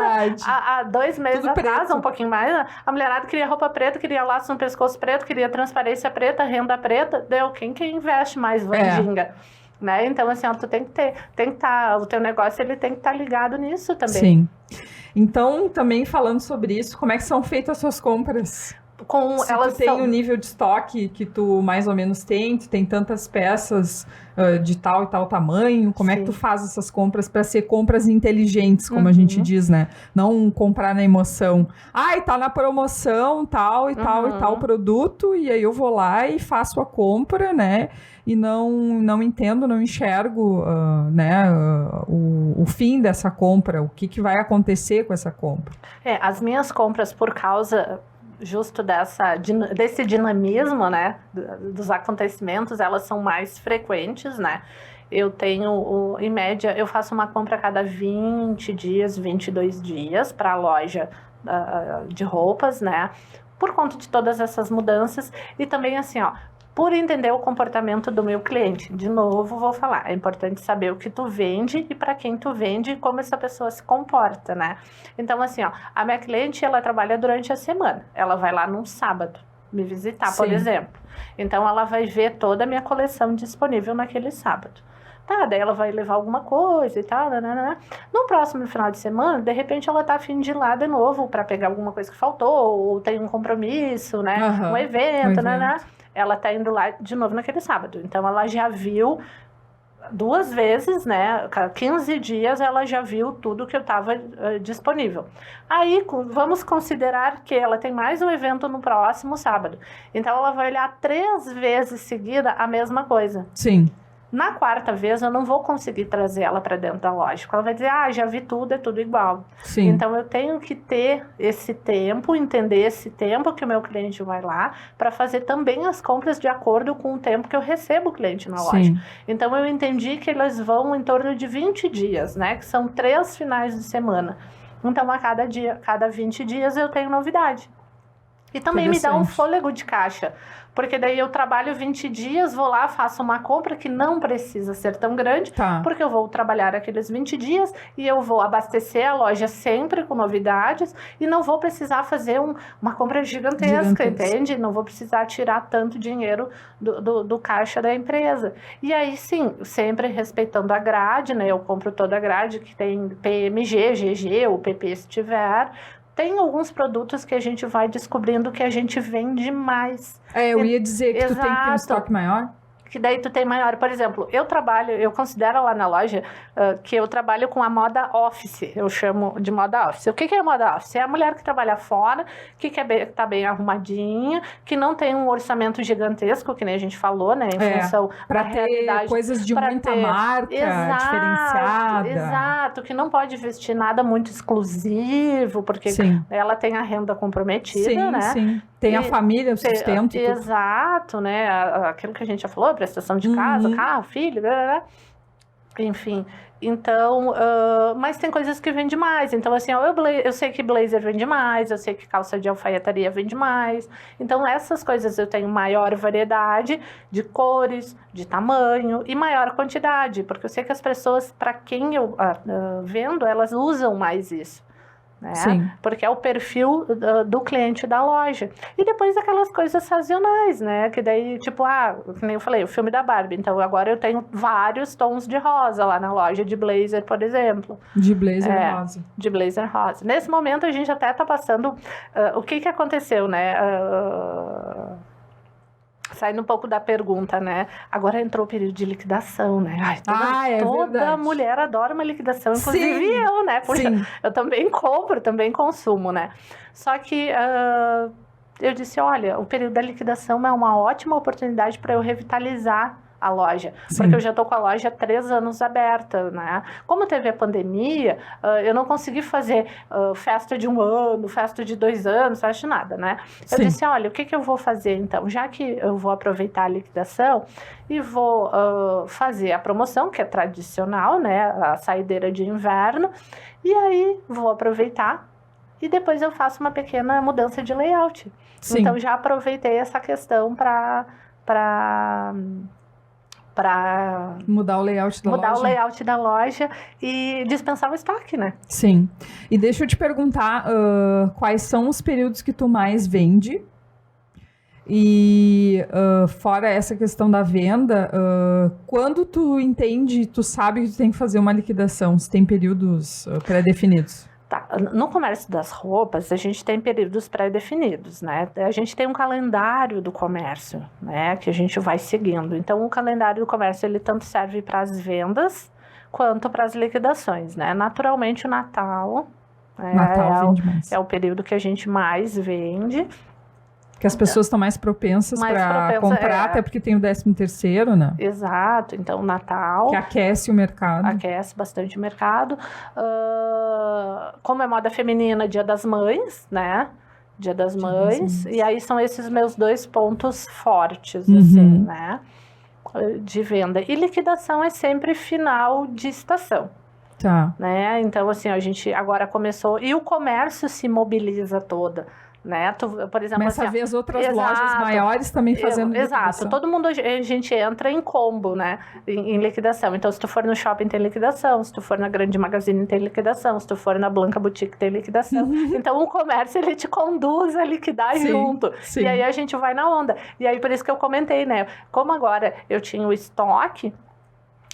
há 2 meses atrás, um pouquinho mais. A mulherada queria roupa preta, queria laço no pescoço preto, queria transparência preta, renda preta. Deu quem que investe mais Wandinha? Né? Então, assim, ó, tu tem que estar, o teu negócio ele tem que estar ligado nisso também. Sim. Então, também falando sobre isso, como é que são feitas as suas compras? Se tu tem um nível de estoque que tu mais ou menos tem, tu tem tantas peças de tal e tal tamanho, como é que tu faz essas compras para ser compras inteligentes, como a gente diz, né? Não comprar na emoção. Tá na promoção, tal e tal e tal produto, e aí eu vou lá e faço a compra, né? E não entendo, não enxergo o fim dessa compra, o que vai acontecer com essa compra. As minhas compras, por causa justo desse dinamismo, né, dos acontecimentos, elas são mais frequentes, né? Eu tenho, em média, eu faço uma compra a cada 20 dias, 22 dias para a loja de roupas, né? Por conta de todas essas mudanças e também, assim, ó, por entender o comportamento do meu cliente. De novo, vou falar, é importante saber o que tu vende e para quem tu vende e como essa pessoa se comporta, né? Então, assim, ó, a minha cliente, ela trabalha durante a semana. Ela vai lá num sábado me visitar, por exemplo. Então, ela vai ver toda a minha coleção disponível naquele sábado. Daí ela vai levar alguma coisa e tal, No próximo final de semana, de repente ela tá a fim de ir lá de novo para pegar alguma coisa que faltou, ou tem um compromisso, né? Um evento, Ela tá indo lá de novo naquele sábado. Então ela já viu 2 vezes, né? 15 dias ela já viu tudo que eu tava disponível. Aí vamos considerar que ela tem mais um evento no próximo sábado. Então ela vai olhar 3 vezes seguida a mesma coisa. Sim. Na 4ª vez, eu não vou conseguir trazer ela para dentro da loja. Ela vai dizer, já vi tudo, é tudo igual. Sim. Então, eu tenho que ter esse tempo, entender esse tempo que o meu cliente vai lá, para fazer também as compras de acordo com o tempo que eu recebo o cliente na loja. Então, eu entendi que elas vão em torno de 20 dias, né? Que são 3 finais de semana. Então, a cada 20 dias, eu tenho novidade. E também me dá um fôlego de caixa, porque daí eu trabalho 20 dias, vou lá, faço uma compra que não precisa ser tão grande, porque eu vou trabalhar aqueles 20 dias e eu vou abastecer a loja sempre com novidades e não vou precisar fazer uma compra gigantesca, entende? Não vou precisar tirar tanto dinheiro do caixa da empresa. E aí sim, sempre respeitando a grade, né? Eu compro toda a grade que tem PMG, GG, ou PP se tiver. Tem alguns produtos que a gente vai descobrindo que a gente vende mais. Eu ia dizer que tu tem que ter um estoque maior. que daí tu tem maior, por exemplo, eu considero lá na loja que eu trabalho com a moda office, eu chamo de moda office. O que é moda office? É a mulher que trabalha fora, que tá bem arrumadinha, que não tem um orçamento gigantesco, que nem a gente falou, né, em função da realidade. Coisas de muita marca, diferenciada. Exato, que não pode vestir nada muito exclusivo, porque ela tem a renda comprometida, né? Sim. Tem a família, o sustento. Exato, né? Aquilo que a gente já falou, prestação de casa, carro, filho, blá, blá, blá. Enfim, então, mas tem coisas que vendem mais. Então, assim, eu sei que blazer vende mais, eu sei que calça de alfaiataria vende mais. Então, essas coisas eu tenho maior variedade de cores, de tamanho e maior quantidade, porque eu sei que as pessoas, para quem eu vendo, elas usam mais isso. Né? Porque é o perfil do cliente da loja. E depois aquelas coisas sazonais, né? Que daí, tipo, como eu falei, o filme da Barbie. Então, agora eu tenho vários tons de rosa lá na loja de blazer, por exemplo. De blazer rosa. De blazer rosa. Nesse momento, a gente até tá passando... o que aconteceu, né? Saindo um pouco da pergunta, né? Agora entrou o período de liquidação, né? Toda mulher adora uma liquidação, inclusive eu, né? Porque eu também compro, também consumo, né? Só que eu disse, olha, o período da liquidação é uma ótima oportunidade para eu revitalizar a loja, porque eu já estou com a loja há 3 anos aberta, né? Como teve a pandemia, eu não consegui fazer festa de 1 ano, festa de 2 anos, festa de nada, né? Eu disse, olha, o que eu vou fazer então? Já que eu vou aproveitar a liquidação e vou fazer a promoção, que é tradicional, né? A saideira de inverno, e aí vou aproveitar e depois eu faço uma pequena mudança de layout. Então, já aproveitei essa questão para mudar o layout da loja. Mudar o layout da loja e dispensar o estoque, né? Sim. E deixa eu te perguntar, quais são os períodos que tu mais vende? E fora essa questão da venda, quando tu sabe que tu tem que fazer uma liquidação? Se tem períodos pré-definidos? Tá. No comércio das roupas, a gente tem períodos pré-definidos, né? A gente tem um calendário do comércio, né? Que a gente vai seguindo. Então, o calendário do comércio, ele tanto serve para as vendas quanto para as liquidações, né? Naturalmente, o Natal é o período que a gente mais vende. Que as pessoas estão mais propensas para comprar, até porque tem o 13º, né? Exato, então o Natal... Que aquece o mercado. Aquece bastante o mercado. Como é moda feminina, Dia das Mães, né? Dia das Mães. E aí são esses meus 2 pontos fortes, assim, né? De venda. E liquidação é sempre final de estação. Tá. Né? Então, assim, a gente agora começou... E o comércio se mobiliza toda. Né? Por exemplo, começa a ver as outras lojas maiores também fazendo liquidação. Exato, todo mundo, a gente entra em combo, né? Em liquidação. Então, se tu for no shopping, tem liquidação. Se tu for na Grande Magazine, tem liquidação. Se tu for na Blanca Boutique, tem liquidação. Então, o comércio, ele te conduz a liquidar junto. E aí, a gente vai na onda. E aí, por isso que eu comentei, né? Como agora eu tinha o estoque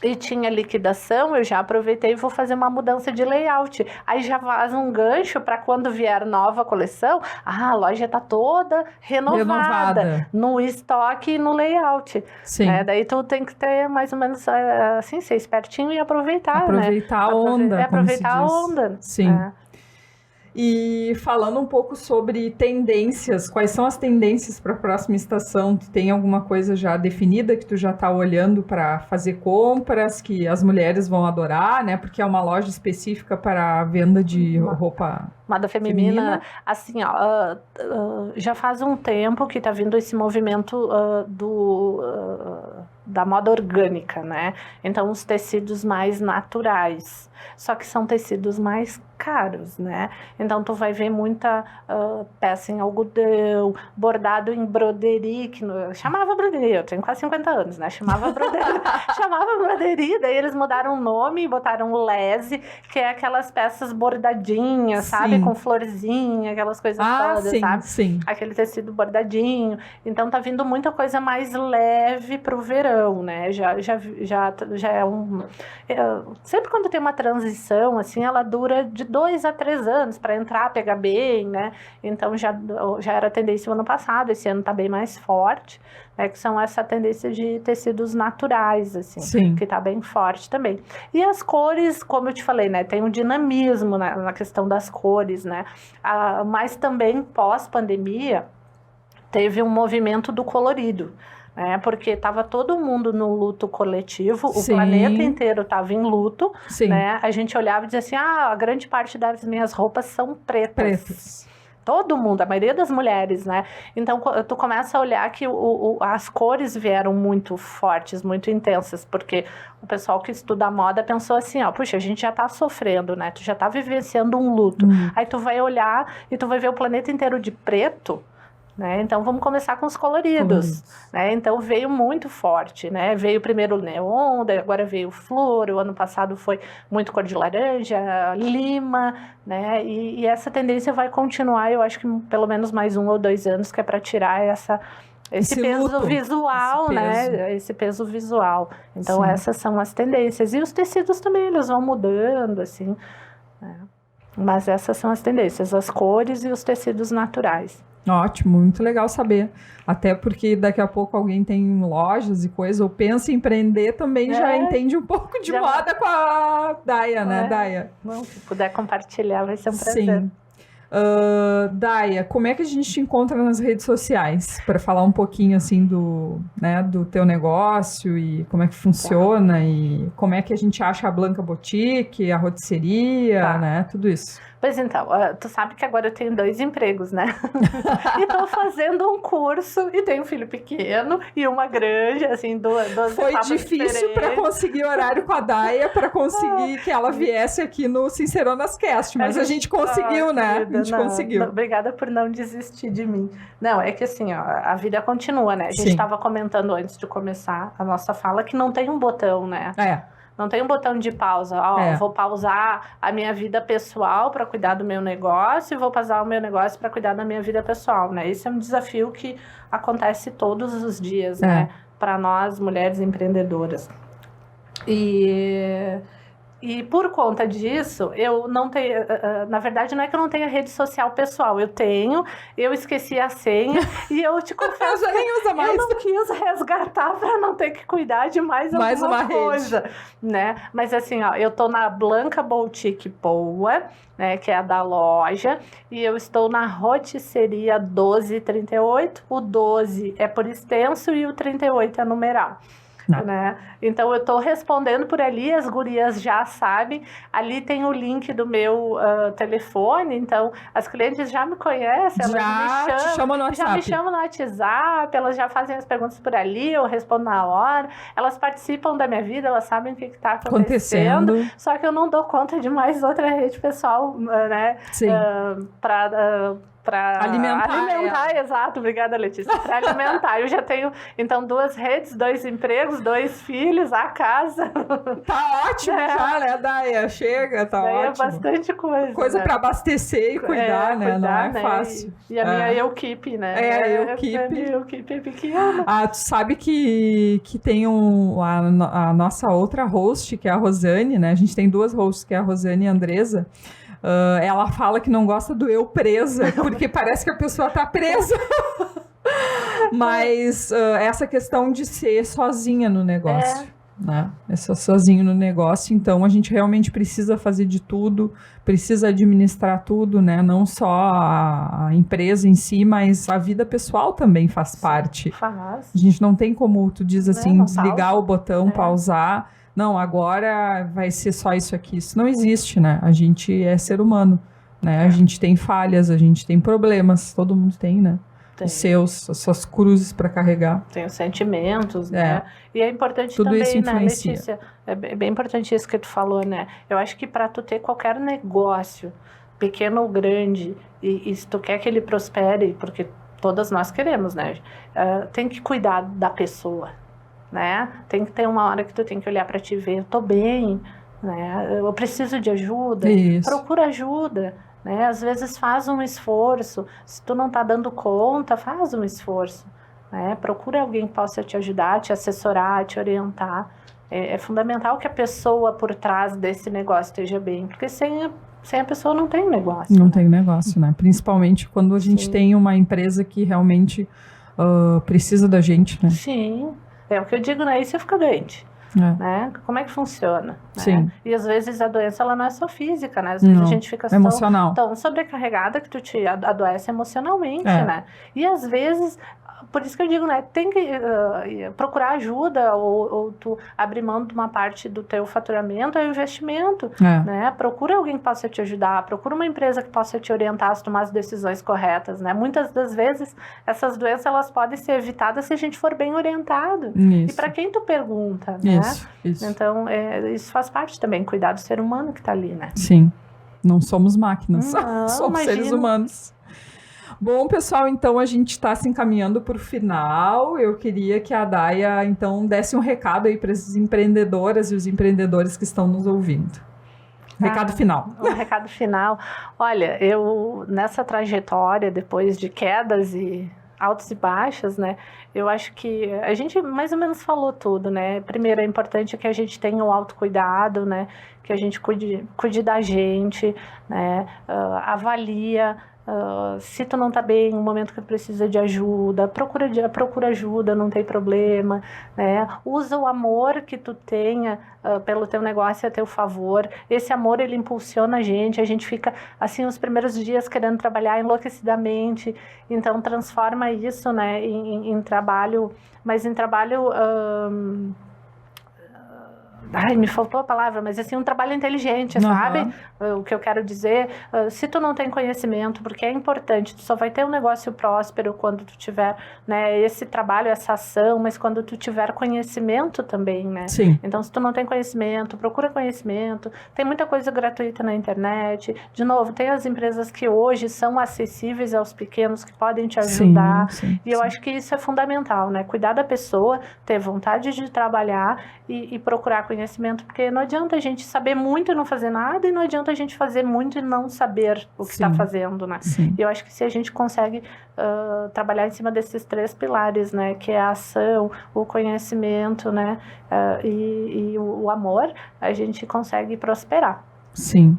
e tinha liquidação, eu já aproveitei e vou fazer uma mudança de layout. Aí já faz um gancho para quando vier nova coleção, a loja está toda renovada no estoque e no layout. Daí tu tem que ter mais ou menos assim, ser espertinho e aproveitar, aproveitar a onda. Aproveitar a onda. Sim. E falando um pouco sobre tendências, quais são as tendências para a próxima estação? Tu tem alguma coisa já definida que tu já está olhando para fazer compras, que as mulheres vão adorar, né? Porque é uma loja específica para a venda de roupa moda feminina. Assim, já faz um tempo que está vindo esse movimento da moda orgânica, né? Então, os tecidos mais naturais. Só que são tecidos mais caros, né? Então, tu vai ver muita peça em algodão, bordado em broderie, chamava broderie, eu tenho quase 50 anos, né? Chamava broderie, daí eles mudaram o nome e botaram lese, que é aquelas peças bordadinhas, sabe? Com florzinha, aquelas coisas todas, sabe? Sim. Aquele tecido bordadinho. Então, tá vindo muita coisa mais leve pro verão, né? Já é sempre quando tem uma transição, assim, ela dura de 2 a 3 anos para entrar, pegar bem, né? Então já era tendência o ano passado, esse ano está bem mais forte, né? Que são essa tendência de tecidos naturais, assim, Sim. que está bem forte também. E as cores, como eu te falei, né? Tem um dinamismo na questão das cores, né? Mas também pós-pandemia teve um movimento do colorido. Porque estava todo mundo no luto coletivo, Sim. O planeta inteiro estava em luto, Sim. né? A gente olhava e dizia assim, a grande parte das minhas roupas são pretas. Todo mundo, a maioria das mulheres, né? Então, tu começa a olhar que as cores vieram muito fortes, muito intensas, porque o pessoal que estuda moda pensou assim, puxa, a gente já tá sofrendo, né? Tu já tá vivenciando um luto. Aí tu vai olhar e tu vai ver o planeta inteiro de preto, né? Então vamos começar com os coloridos. Né? Então veio muito forte, né? Veio primeiro o neon, agora veio o flor, o ano passado foi muito cor de laranja, lima, né? E essa tendência vai continuar, eu acho que pelo menos mais 1 ou 2 anos, que é para tirar esse peso luto, visual, né? Esse peso visual. Então essas são as tendências. E os tecidos também, eles vão mudando, assim, né? Mas essas são as tendências, as cores e os tecidos naturais. Ótimo, muito legal saber. Até porque daqui a pouco alguém tem lojas e coisa, ou pensa em empreender, também já entende um pouco de moda com a Daia, né, Daia? Não, se puder compartilhar, vai ser um prazer. Sim. Daia, como é que a gente te encontra nas redes sociais? Para falar um pouquinho, assim, do teu negócio e como é que funciona e como é que a gente acha a Blanca Boutique, a rotisseria, né, tudo isso. Pois então, tu sabe que agora eu tenho 2 empregos, né? E tô fazendo um curso e tenho um filho pequeno e uma granja, assim, 2 Foi difícil para conseguir horário com a Daia, para conseguir que ela viesse aqui no Sinceronas Cast, mas a gente conseguiu, né? A gente conseguiu. Obrigada por não desistir de mim. Não, é que assim, a vida continua, né? A gente estava comentando antes de começar a nossa fala que não tem um botão, né? Não tem um botão de pausa. Vou pausar a minha vida pessoal para cuidar do meu negócio e vou pausar o meu negócio para cuidar da minha vida pessoal, né? Esse é um desafio que acontece todos os dias, né? Para nós, mulheres empreendedoras. E por conta disso, eu não tenho... Na verdade, não é que eu não tenha rede social pessoal. Eu esqueci a senha e eu te confesso eu nem uso mais. Eu não quis resgatar para não ter que cuidar de mais alguma coisa. Né? Mas assim, eu tô na Blanca Boutique Poa, né, que é a da loja, e eu estou na rotisseria 1238. O 12 é por extenso e o 38 é numeral. Né? Então eu tô respondendo por ali, as gurias já sabem, ali tem o link do meu telefone, então as clientes já me conhecem, elas te chamam no WhatsApp. Já me chamam no WhatsApp, elas já fazem as perguntas por ali, eu respondo na hora, elas participam da minha vida, elas sabem o que está acontecendo, só que eu não dou conta de mais outra rede pessoal, né? Sim. Para alimentar, exato, obrigada, Letícia, para alimentar. Eu já tenho, então, 2 redes, 2 empregos, 2 filhos, a casa. Tá ótimo já, né, Daia? Chega, tá ótimo. É bastante coisa. Coisa, né? Para abastecer e cuidar, né? Cuidar, não é fácil. E a minha equipe, né? A equipe é pequena. Tu sabe que tem a nossa outra host, que é a Rosane, né? A gente tem 2 hosts, que é a Rosane e a Andresa. Ela fala que não gosta do eu presa, porque parece que a pessoa tá presa. Mas essa questão de ser sozinha no negócio, né? É só sozinho no negócio, então a gente realmente precisa fazer de tudo, precisa administrar tudo, né? Não só a empresa em si, mas a vida pessoal também faz parte. Faz. A gente não tem como, tu diz assim, desligar pausa. O botão, pausar. Não, agora vai ser só isso aqui. Isso não existe, né? A gente é ser humano, né? A gente tem falhas, a gente tem problemas, todo mundo tem, né? As suas cruzes para carregar. Tem os sentimentos, né? E é importante tudo também, isso influencia. Né, Letícia? É bem importante isso que tu falou, né? Eu acho que para tu ter qualquer negócio, pequeno ou grande, e se tu quer que ele prospere, porque todas nós queremos, né? Tem que cuidar da pessoa. Né? Tem que ter uma hora que tu tem que olhar para te ver, eu tô bem, né? Eu preciso de ajuda, procura ajuda, né? Às vezes faz um esforço, se tu não tá dando conta, faz um esforço, né? Procura alguém que possa te ajudar, te assessorar, te orientar. É fundamental que a pessoa por trás desse negócio esteja bem, porque sem Sem a pessoa não tem negócio. Não tem negócio, né? Principalmente quando a gente tem uma empresa que realmente precisa da gente, né? Sim. É o que eu digo, né? E se eu ficar doente? Né? Como é que funciona? Sim. Né? E às vezes a doença ela não é só física, né? Às vezes a gente fica tão sobrecarregada que tu te adoece emocionalmente, né? E às vezes, por isso que eu digo, né? Tem que procurar ajuda ou tu abrir mão de uma parte do teu faturamento, é um investimento, né? Procura alguém que possa te ajudar, procura uma empresa que possa te orientar a tomar as decisões corretas, né? Muitas das vezes essas doenças elas podem ser evitadas se a gente for bem orientado. Isso. E para quem tu pergunta, né? Isso. Então, isso faz parte também, cuidar do ser humano que está ali, né? Sim. Não somos máquinas, não, somos seres humanos. Bom, pessoal, então a gente está se encaminhando para o final. Eu queria que a Daia, então, desse um recado aí para as empreendedoras e os empreendedores que estão nos ouvindo. Recado final. Um recado final. Olha, eu, nessa trajetória, depois de quedas e altos e baixos, né? Eu acho que a gente mais ou menos falou tudo, né? Primeiro, é importante que a gente tenha o autocuidado, né? Que a gente cuide da gente, né? Avalia. Se tu não tá bem, no momento que tu precisa de ajuda, procura ajuda, não tem problema, né? Usa o amor que tu tenha pelo teu negócio a teu favor. Esse amor, ele impulsiona a gente fica, assim, os primeiros dias querendo trabalhar enlouquecidamente, então transforma isso, né, em trabalho, mas em trabalho... me faltou a palavra, mas assim, um trabalho inteligente, sabe? O que eu quero dizer, se tu não tem conhecimento, porque é importante, tu só vai ter um negócio próspero quando tu tiver, né, esse trabalho, essa ação, mas quando tu tiver conhecimento também, né? Sim. Então, se tu não tem conhecimento, procura conhecimento, tem muita coisa gratuita na internet, de novo, tem as empresas que hoje são acessíveis aos pequenos, que podem te ajudar, e eu acho que isso é fundamental, né? Cuidar da pessoa, ter vontade de trabalhar e procurar conhecimento, porque não adianta a gente saber muito e não fazer nada, e não adianta a gente fazer muito e não saber o que está fazendo, né? E eu acho que se a gente consegue trabalhar em cima desses 3 pilares, né? Que é a ação, o conhecimento, né? E o amor, a gente consegue prosperar. Sim.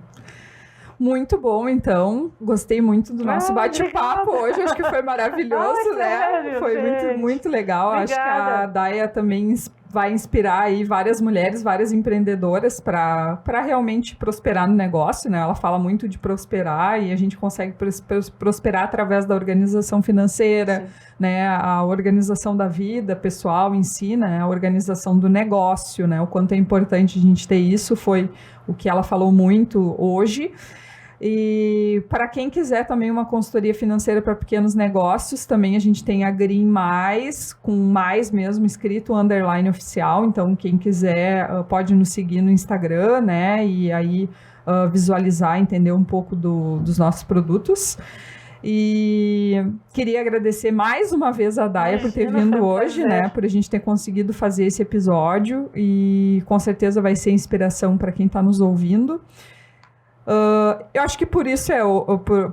Muito bom, então. Gostei muito do nosso bate-papo hoje. Acho que foi maravilhoso, né? Sério, foi muito, muito legal. Obrigada. Acho que a Daia também vai inspirar aí várias mulheres, várias empreendedoras para realmente prosperar no negócio, né? Ela fala muito de prosperar e a gente consegue prosperar através da organização financeira, né? A organização da vida pessoal em si, né? A organização do negócio, né? O quanto é importante a gente ter isso foi o que ela falou muito hoje. E para quem quiser também uma consultoria financeira para pequenos negócios, também a gente tem a Green Mais, com mais mesmo escrito _ oficial. Então quem quiser pode nos seguir no Instagram, né? E aí visualizar, entender um pouco dos nossos produtos. E queria agradecer mais uma vez a Daia por ter vindo hoje, né? Por a gente ter conseguido fazer esse episódio, e com certeza vai ser inspiração para quem está nos ouvindo. Eu acho que por isso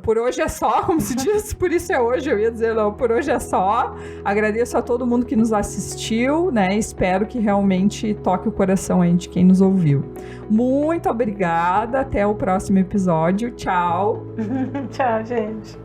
por hoje é só, como se diz, por isso é hoje, eu ia dizer não, por hoje é só. Agradeço a todo mundo que nos assistiu, né? Espero que realmente toque o coração aí de quem nos ouviu. Muito obrigada, até o próximo episódio, tchau. Tchau, gente.